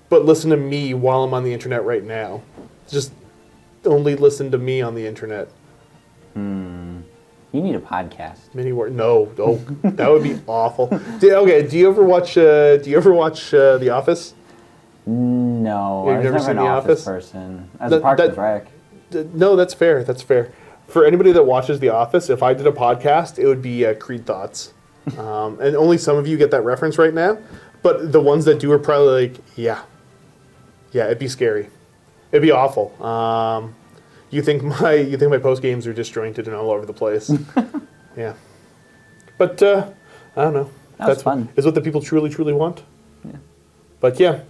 But listen to me while I'm on the internet right now. Just only listen to me on the internet. You need a podcast. No, that would be awful. Do you ever watch The Office? No, You've I was never never seen an The office Office? person. As a Parks and Rec. No, that's fair. That's fair. For anybody that watches The Office, if I did a podcast, it would be Creed Thoughts. And only some of you get that reference right now. But the ones that do are probably like, yeah, it'd be scary. It'd be awful. You think my post games are disjointed and all over the place? Yeah. But I don't know. That's fun. Is what the people truly want. Yeah. But yeah.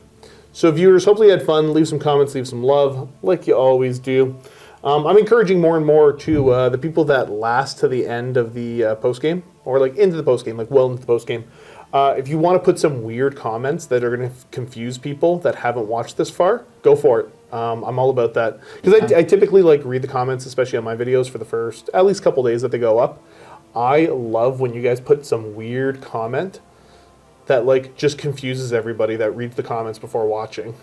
So viewers, hopefully you had fun. Leave some comments, leave some love, like you always do. I'm encouraging more and more to the people that last to the end of the post game, or like into the post game, like well into the post game. If you want to put some weird comments that are going to confuse people that haven't watched this far, go for it. I'm all about that, because I typically like read the comments, especially on my videos for the first at least couple days that they go up. I love when you guys put some weird comment that like just confuses everybody that reads the comments before watching.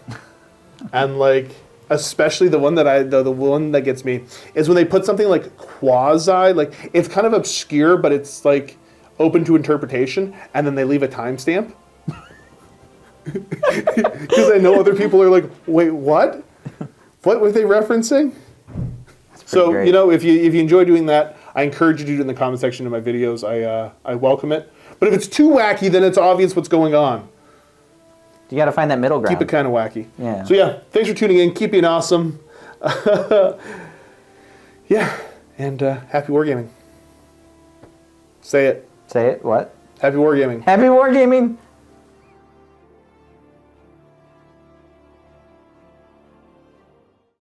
And like, especially the one that the one that gets me is when they put something like quasi, like it's kind of obscure, but it's like open to interpretation, and then they leave a timestamp. Because I know other people are like, wait, what? What were they referencing? So great. You know, if you enjoy doing that, I encourage you to do it in the comment section of my videos. I welcome it. But if it's too wacky, then it's obvious what's going on. You got to find that middle ground. Keep it kind of wacky. Yeah. So yeah, thanks for tuning in. Keep being awesome. Yeah, and happy wargaming. Say it. Say it. What? Happy wargaming. Happy Wargaming.